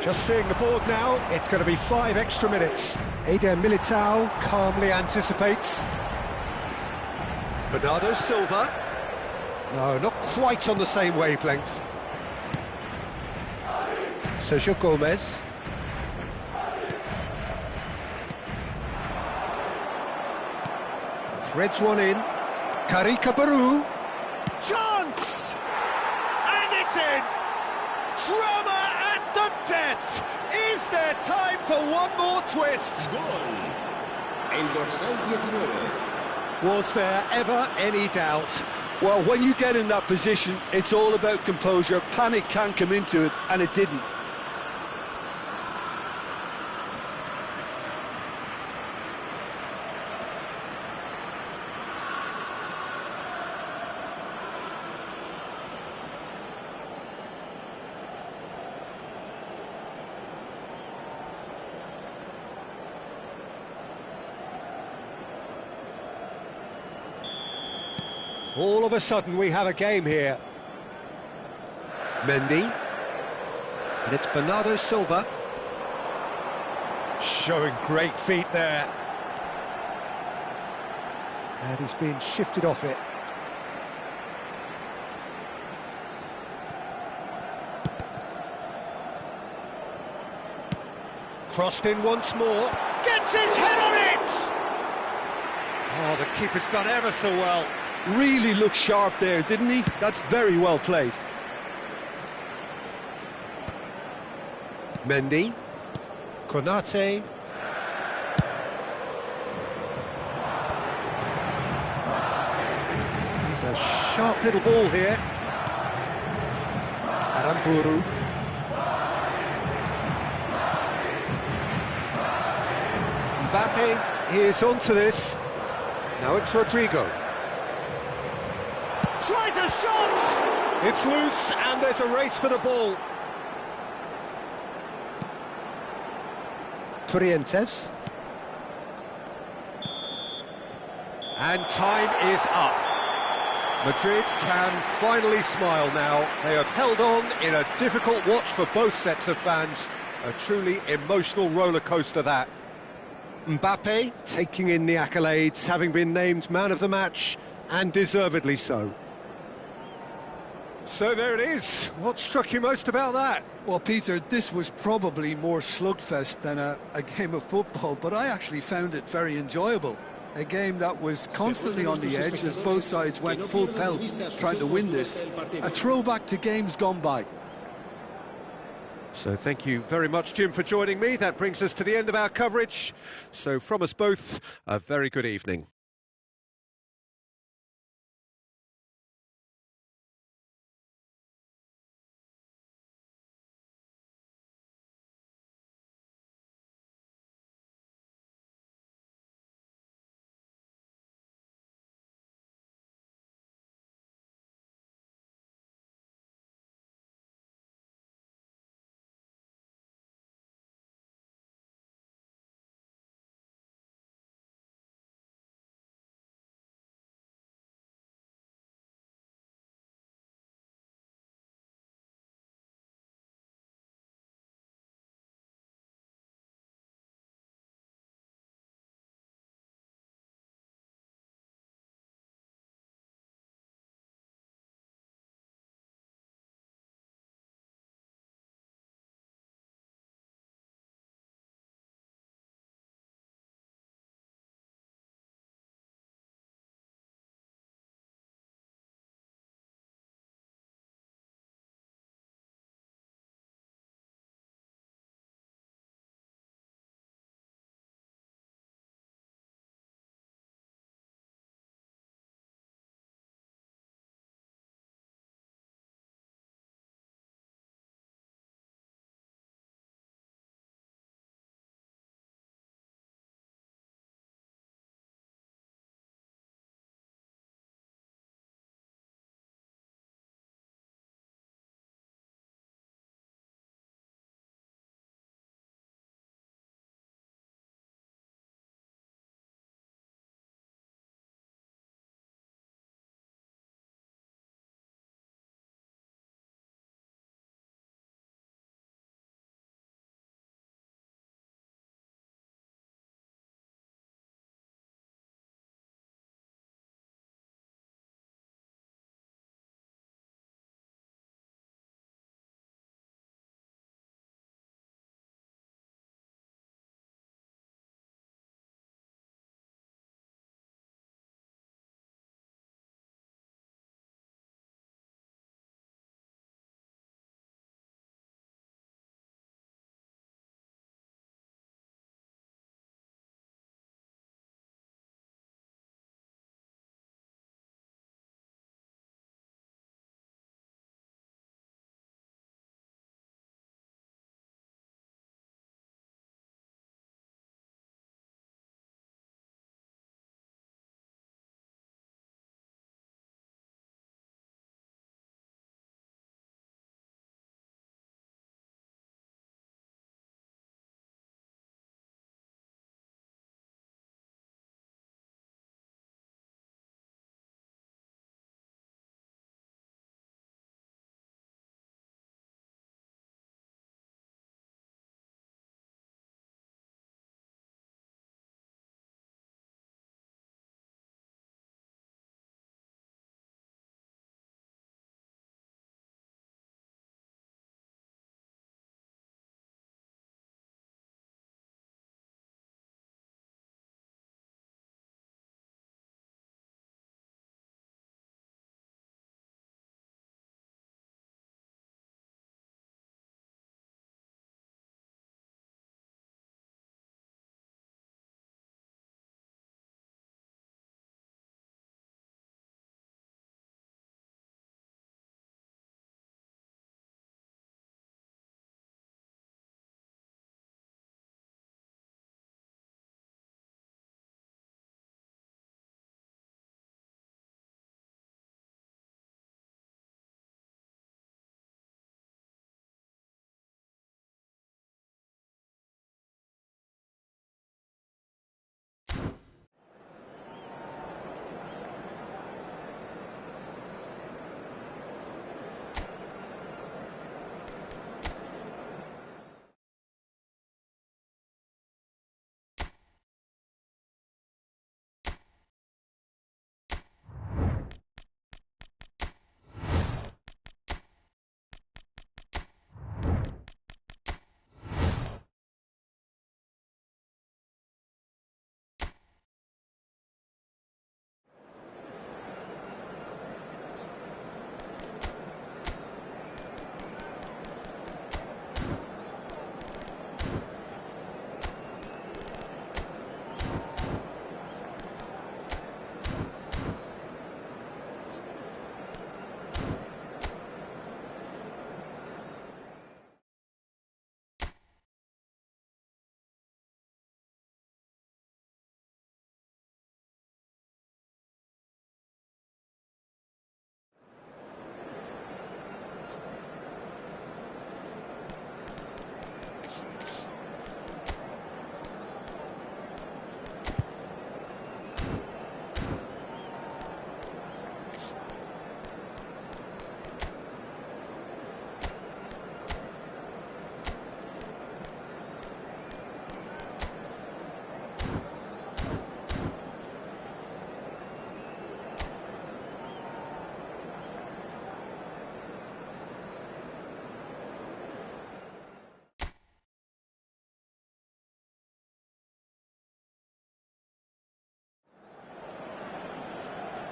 S1: Just seeing the board now, it's going to be 5 extra minutes. Eder Militao calmly anticipates. Bernardo Silva. No, not quite on the same wavelength. Sergio Gomez. Threads one in. Karika Baru. Chance! And it's in! Drama at the death! Is there time for one more twist?
S4: Gol. El dorsal 19.
S1: Was there ever any doubt?
S2: Well, when you get in that position, it's all about composure. Panic can come into it, and it didn't.
S1: All of a sudden we have a game here. Mendy. And it's Bernardo Silva. Showing great feet there. And he's being shifted off it. Crossed in once more. Gets his head on it! Oh, the keeper's done ever so well.
S2: Really looked sharp there, didn't he? That's very well played.
S1: Mendy. Konate. He's a sharp little ball here. Aramburu. Mbappe is onto this. Now it's Rodrigo. Tries a shot! It's loose and there's a race for the ball. Trientes. And time is up. Madrid can finally smile now. They have held on in a difficult watch for both sets of fans. A truly emotional roller coaster that. Mbappe taking in the accolades, having been named man of the match, and deservedly so. So there it is. What struck you most about that?
S2: Well, Peter, this was probably more slugfest than a game of football, but I actually found it very enjoyable. A game that was constantly on the edge as both sides went full pelt trying to win this. A throwback to games gone by.
S1: So thank you very much, Jim, for joining me. That brings us to the end of our coverage. So from us both, a very good evening.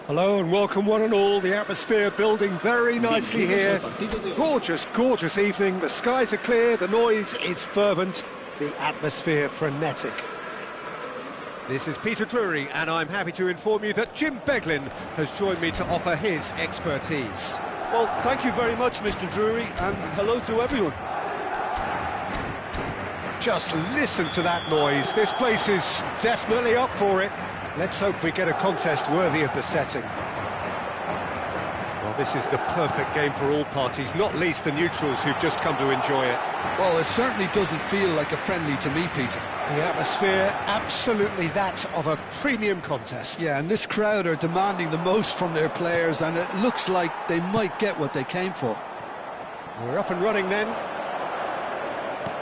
S1: Hello and welcome one and all. The atmosphere building very nicely here. Gorgeous, gorgeous evening. The skies are clear, the noise is fervent, the atmosphere frenetic. This is Peter Drury and I'm happy to inform you that Jim Beglin has joined me to offer his expertise.
S2: Well, thank you very much, Mr. Drury, and hello to everyone.
S1: Just listen to that noise. This place is definitely up for it. Let's hope we get a contest worthy of the setting. Well, this is the perfect game for all parties, not least the neutrals who've just come to enjoy it.
S2: Well, it certainly doesn't feel like a friendly to me, Peter.
S1: The atmosphere, absolutely that of a premium contest.
S2: Yeah, and this crowd are demanding the most from their players, and it looks like they might get what they came for.
S1: We're up and running then.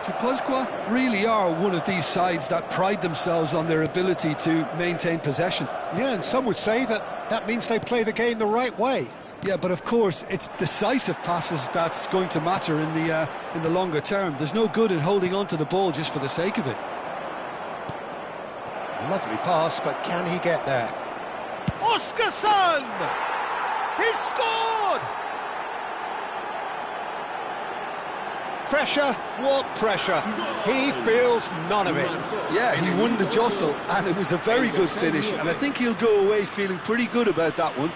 S2: Guipúzcoa really are one of these sides that pride themselves on their ability to maintain possession.
S1: Yeah, and some would say that means they play the game the right way.
S2: Yeah, but of course, it's decisive passes that's going to matter in the longer term. There's no good in holding on to the ball just for the sake of it.
S1: Lovely pass, but can he get there? Oscarson! He's scored! Pressure, what pressure? He feels none of it.
S2: Yeah, he won the jostle, and it was a very good finish, and I think he'll go away feeling pretty good about that one.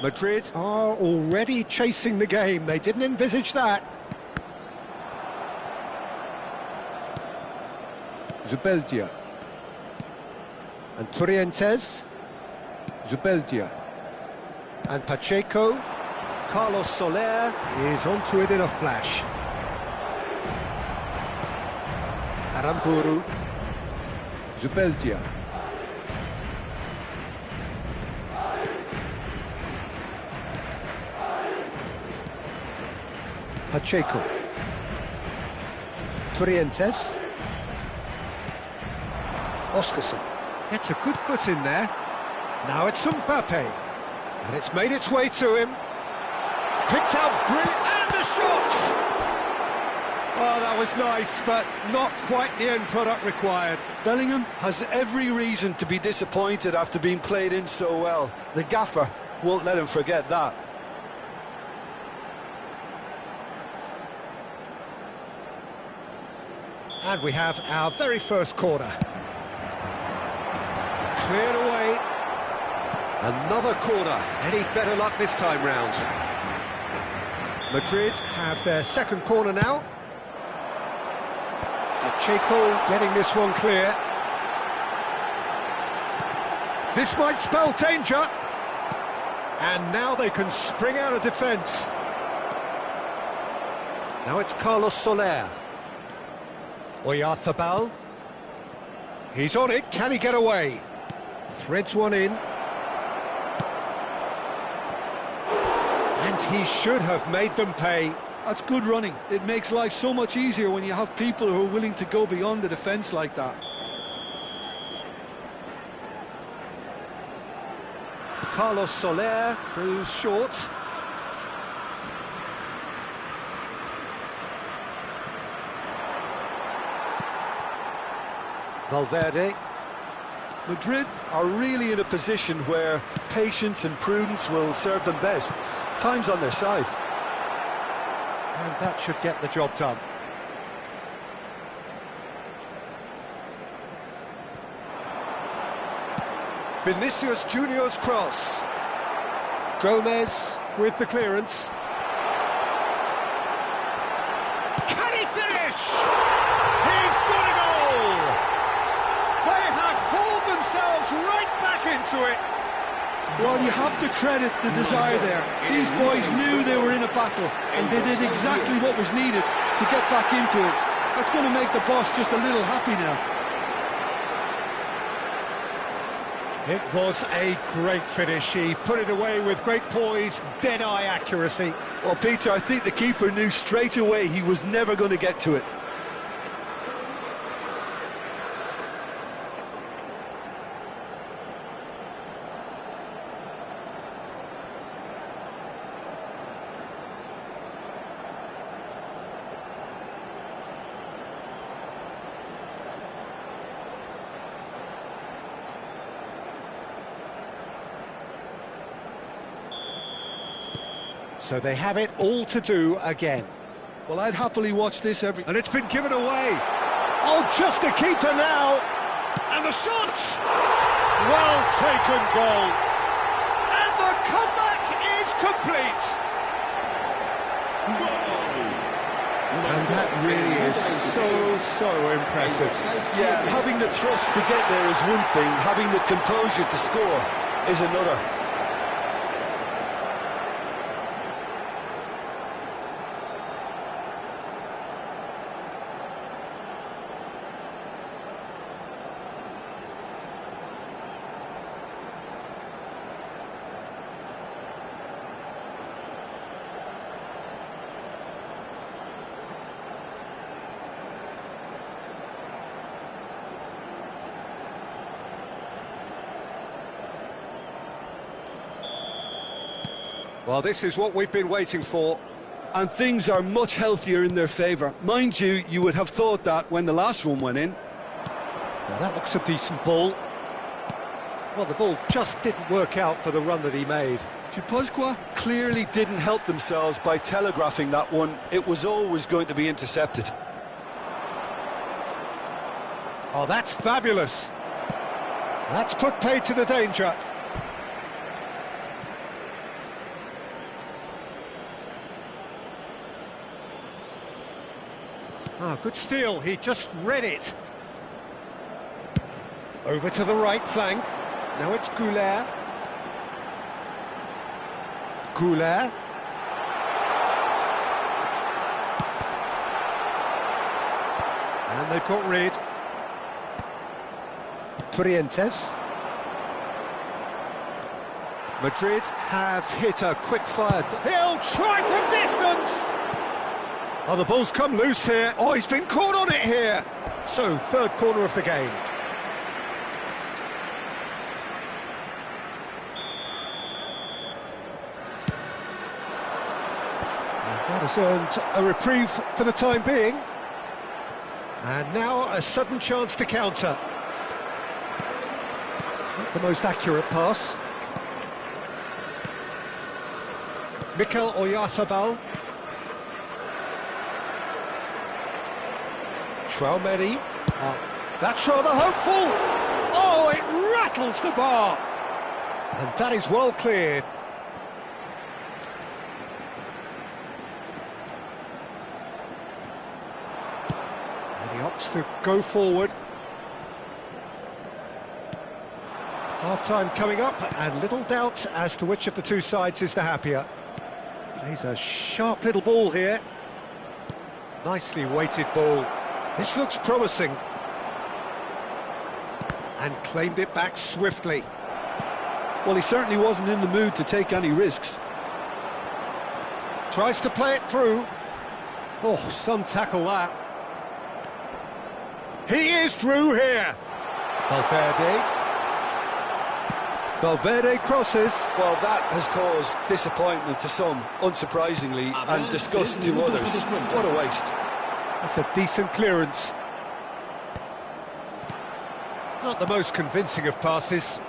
S1: Madrid are already chasing the game. They didn't envisage that. Zubeldia. And Torrentes. Zubeldia. And Pacheco. Carlos Soler is onto it in a flash. Aramburu. Zubeldia. Pacheco. Torrentes. Oscarson. Gets a good foot in there. Now it's Mbappe. And it's made its way to him. Picked out brilliant. And the shot! Oh, that was nice, but not quite the end product required.
S2: Bellingham has every reason to be disappointed after being played in so well. The gaffer won't let him forget that.
S1: And we have our very first corner. Cleared away. Another corner. Any better luck this time round? Madrid have their second corner now. Pacheco getting this one clear. This might spell danger. And now they can spring out of defence. Now it's Carlos Soler. Oyarzabal. He's on it, can he get away? Threads one in. And he should have made them pay.
S2: That's good running. It makes life so much easier when you have people who are willing to go beyond the defence like that.
S1: Carlos Soler goes short. Valverde.
S2: Madrid are really in a position where patience and prudence will serve them best. Time's on their side.
S1: And that should get the job done. Vinicius Junior's cross. Gomez with the clearance.
S3: Can he finish? He's got a goal! They have hauled themselves right back into it.
S2: Well, you have to credit the desire there. These boys knew they were in a battle, and they did exactly what was needed to get back into it. That's going to make the boss just a little happy now.
S1: It was a great finish. He put it away with great poise, dead-eye accuracy.
S2: Well, Peter, I think the keeper knew straight away he was never going to get to it.
S1: So they have it all to do again.
S2: Well, I'd happily watch this every...
S1: And it's been given away. Oh, just a keeper now. And the shot! Well taken goal. And the comeback is complete. And that really is so impressive.
S2: Yeah, having the thrust to get there is one thing. Having the composure to score is another.
S1: Well, this is what we've been waiting for.
S2: And things are much healthier in their favour. Mind you, you would have thought that when the last one went in.
S1: Now that looks a decent ball. Well, the ball just didn't work out for the run that he made.
S2: Guipúzcoa clearly didn't help themselves by telegraphing that one. It was always going to be intercepted.
S1: Oh, that's fabulous. That's put paid to the danger. Ah, good steal, he just read it. Over to the right flank. Now it's Goulet. Goulet. And they've got rid. Torrientes. Madrid have hit a quick-fire. He'll try from distance! Oh, the ball's come loose here. Oh, he's been caught on it here. So, third corner of the game. That has earned a reprieve for the time being. And now a sudden chance to counter. Not the most accurate pass. Mikel Oyarzabal. Traumeri. Oh, that's rather hopeful. Oh, it rattles the bar. And that is well cleared. And he opts to go forward. Half-time coming up, and little doubt as to which of the two sides is the happier. Plays a sharp little ball here. Nicely weighted ball. This looks promising. And claimed it back swiftly.
S2: Well, he certainly wasn't in the mood to take any risks.
S1: Tries to play it through. Oh, some tackle that. He is through here. Valverde. Valverde crosses.
S2: Well, that has caused disappointment to some, unsurprisingly, and disgust to others. What a waste.
S1: That's a decent clearance. Not the most convincing of passes.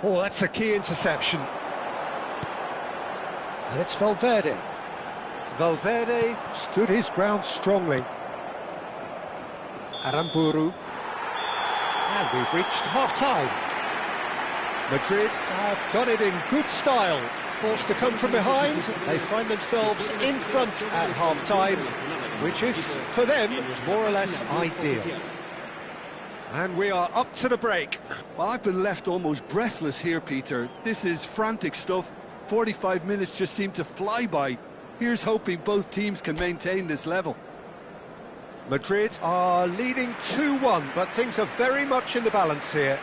S1: Oh, that's a key interception. And it's Valverde. Valverde stood his ground strongly. Aramburu. And we've reached half-time. Madrid have done it in good style. Forced to come from behind, they find themselves in front at half-time, which is, for them, more or less ideal. And we are up to the break.
S2: Well, I've been left almost breathless here, Peter. This is frantic stuff. 45 minutes just seem to fly by. Here's hoping both teams can maintain this level.
S1: Madrid are leading 2-1, but things are very much in the balance here.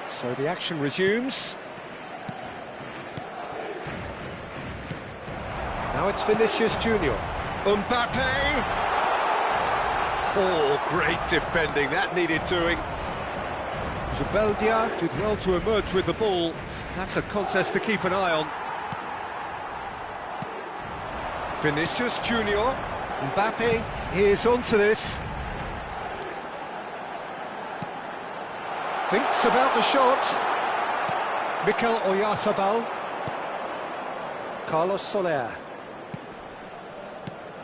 S1: So the action resumes. Now it's Vinicius Junior. Mbappe! Oh, great defending, that needed doing. Zubeldia did well to emerge with the ball. That's a contest to keep an eye on. Vinicius Junior. Mbappe is onto this. Thinks about the shot. Mikel Oyarzabal. Carlos Soler.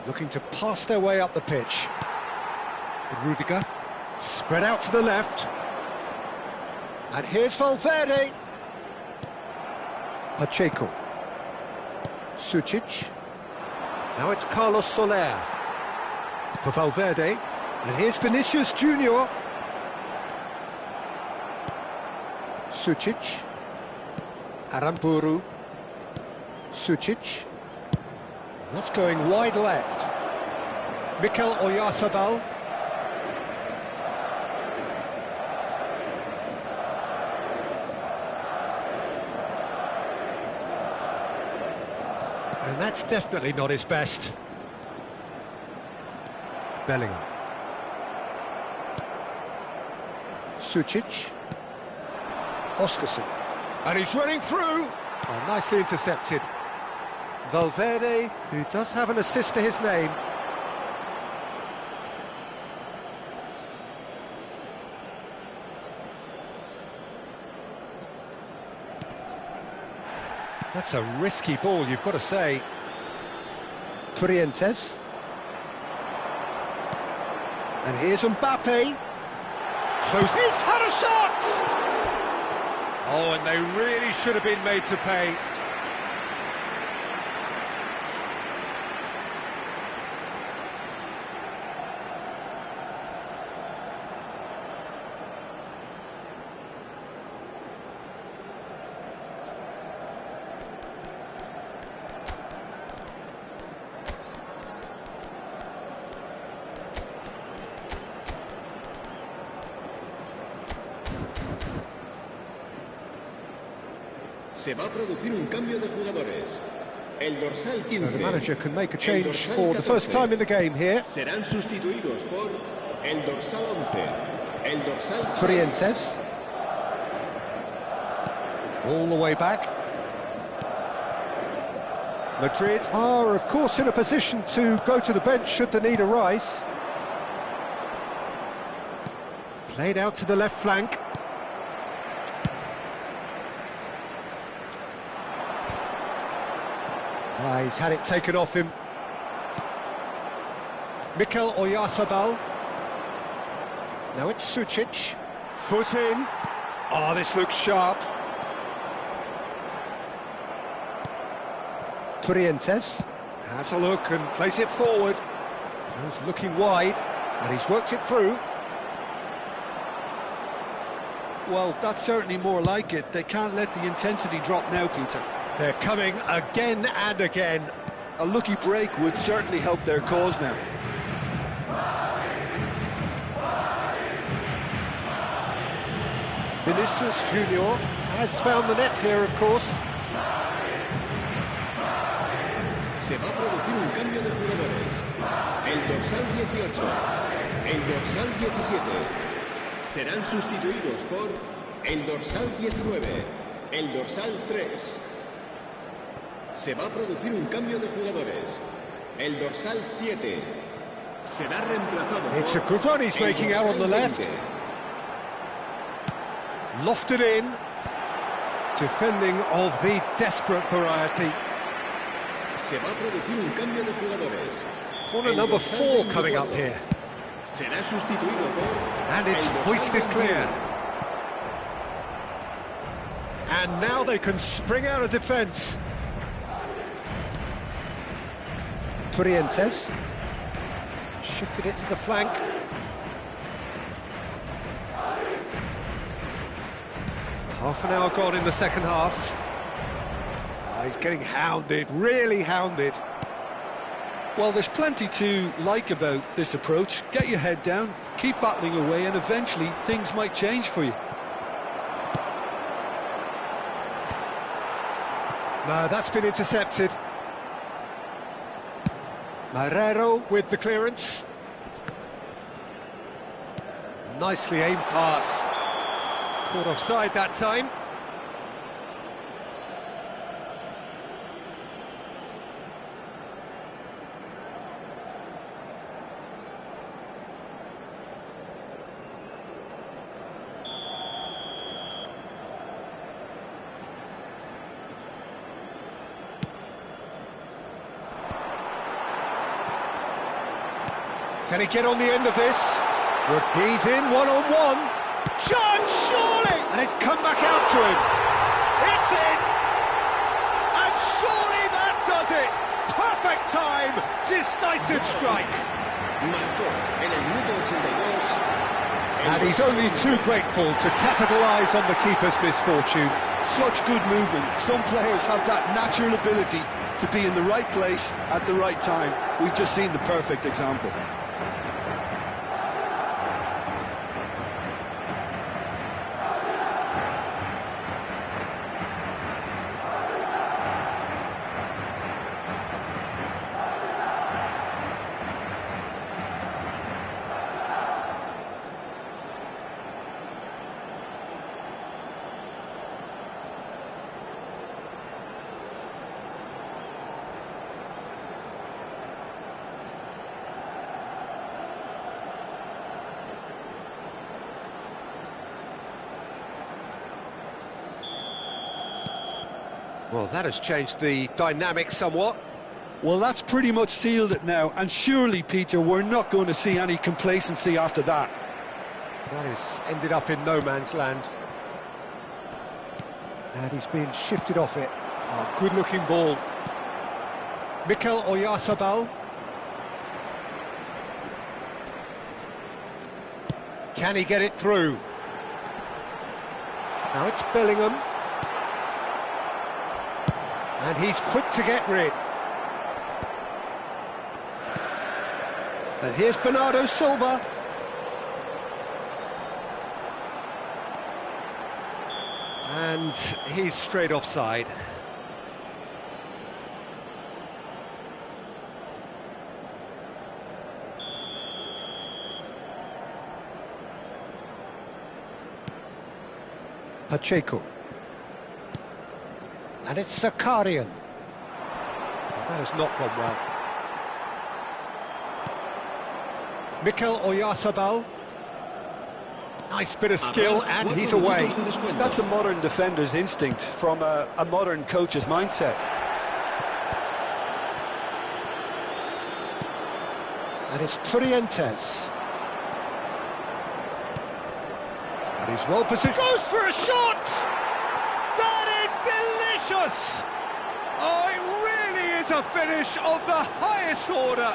S1: Looking to pass their way up the pitch. Rudiger. Spread out to the left. And here's Valverde. Pacheco. Sucic. Now it's Carlos Soler. For Valverde. And here's Vinicius Junior. Sucic. Aramburu. Sucic. That's going wide left. Mikel Oyarzabal. And that's definitely not his best. Bellingham. Sucic. Oscarson. And he's running through. Oh, nicely intercepted. Valverde, who does have an assist to his name. That's a risky ball, you've got to say. Trientes. And here's Mbappe. Close. He's had a shot! Oh, and they really should have been made to pay.
S4: Se va a producir un cambio de jugadores. El dorsal 15.
S1: So the manager can make a change for the first time in the game here.
S4: Serán sustituidos por el dorsal 11. El dorsal 6.
S1: Trientes. All the way back. Madrid are, of course, in a position to go to the bench should the need arise. Played out to the left flank. He's had it taken off him. Mikel Oyarzabal. Now it's Sucic. Foot in. Oh, this looks sharp. Trientes has a look and plays it forward. He's looking wide, and he's worked it through.
S2: Well, that's certainly more like it. They can't let the intensity drop now, Peter.
S1: They're coming again and again.
S2: A lucky break would certainly help their cause now.
S1: Vinicius Junior has found the net here, of course.
S4: Se va a producir un cambio de jugadores. El dorsal 18. El dorsal 17. Serán sustituidos por el dorsal 19. El dorsal 3. Se va a producir un cambio de jugadores. El dorsal 7 será reemplazado
S1: It's a
S4: por
S1: good run he's
S4: el
S1: making out on the
S4: dorsal
S1: left.
S4: 20.
S1: Lofted in. Defending of the desperate variety.
S4: Se va a producir un cambio de jugadores.
S1: Corner
S4: El
S1: number
S4: dorsal
S1: 4 coming
S4: 24
S1: up here.
S4: será sustituido por
S1: And it's
S4: el dorsal
S1: hoisted
S4: 21.
S1: clear. And now they can spring out of defence. Trientes. Shifted it to the flank. Half an hour gone in the second half. He's getting hounded, really hounded.
S2: Well, there's plenty to like about this approach. Get your head down, keep battling away, and eventually things might change for you.
S1: No, that's been intercepted. Marrero with the clearance. Nicely aimed pass. Caught offside that time. Can he get on the end of this? He's in one-on-one. Chance, surely! And it's come back out to him. It's in! And surely that does it! Perfect time! Decisive strike!
S4: Marcó en el minuto 82.
S1: And he's only too grateful to capitalise on the keeper's misfortune.
S2: Such good movement. Some players have that natural ability to be in the right place at the right time. We've just seen the perfect example.
S1: Well, that has changed the dynamic somewhat.
S2: Well, that's pretty much sealed it now, and surely, Peter, we're not going to see any complacency after that.
S1: That has ended up in no man's land. And he's been shifted off it. Oh, good-looking ball. Mikel Oyarzabal. Can he get it through? Now it's Bellingham. And he's quick to get rid. And here's Bernardo Silva. And he's straight offside. Pacheco. And it's Zakarian. That has not gone well. Mikel Oyarzabal. Nice bit of skill, and he's away.
S2: That's a modern defender's instinct from a modern coach's mindset.
S1: And it's Trientes. And he's well positioned. Goes for a shot! That is delicious! Oh, it really is a finish of the highest order.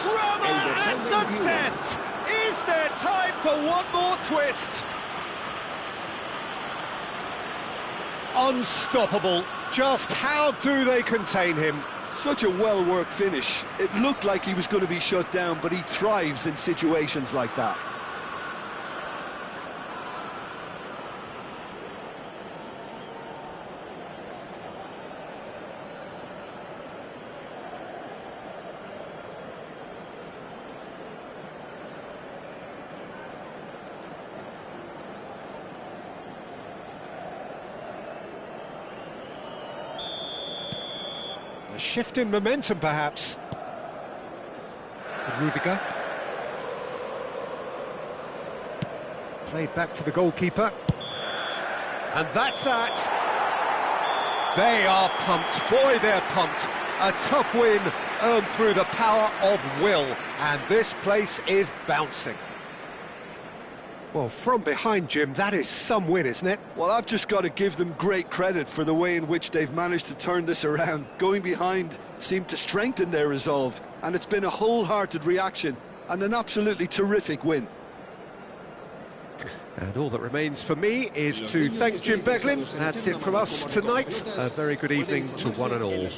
S1: Drama at the death! Is there time for one more twist? Unstoppable. Just how do they contain him?
S2: Such a well-worked finish. It looked like he was going to be shut down, but he thrives in situations like that.
S1: A shift in momentum, perhaps. Rudiger. Played back to the goalkeeper. And that's that. They are pumped. Boy, they're pumped. A tough win earned through the power of will. And this place is bouncing. Well, from behind, Jim, that is some win, isn't it?
S2: Well, I've just got to give them great credit for the way in which they've managed to turn this around. Going behind seemed to strengthen their resolve, and it's been a wholehearted reaction and an absolutely terrific win.
S1: And all that remains for me is to thank Jim Beglin. That's it from us tonight. A very good evening to one and all.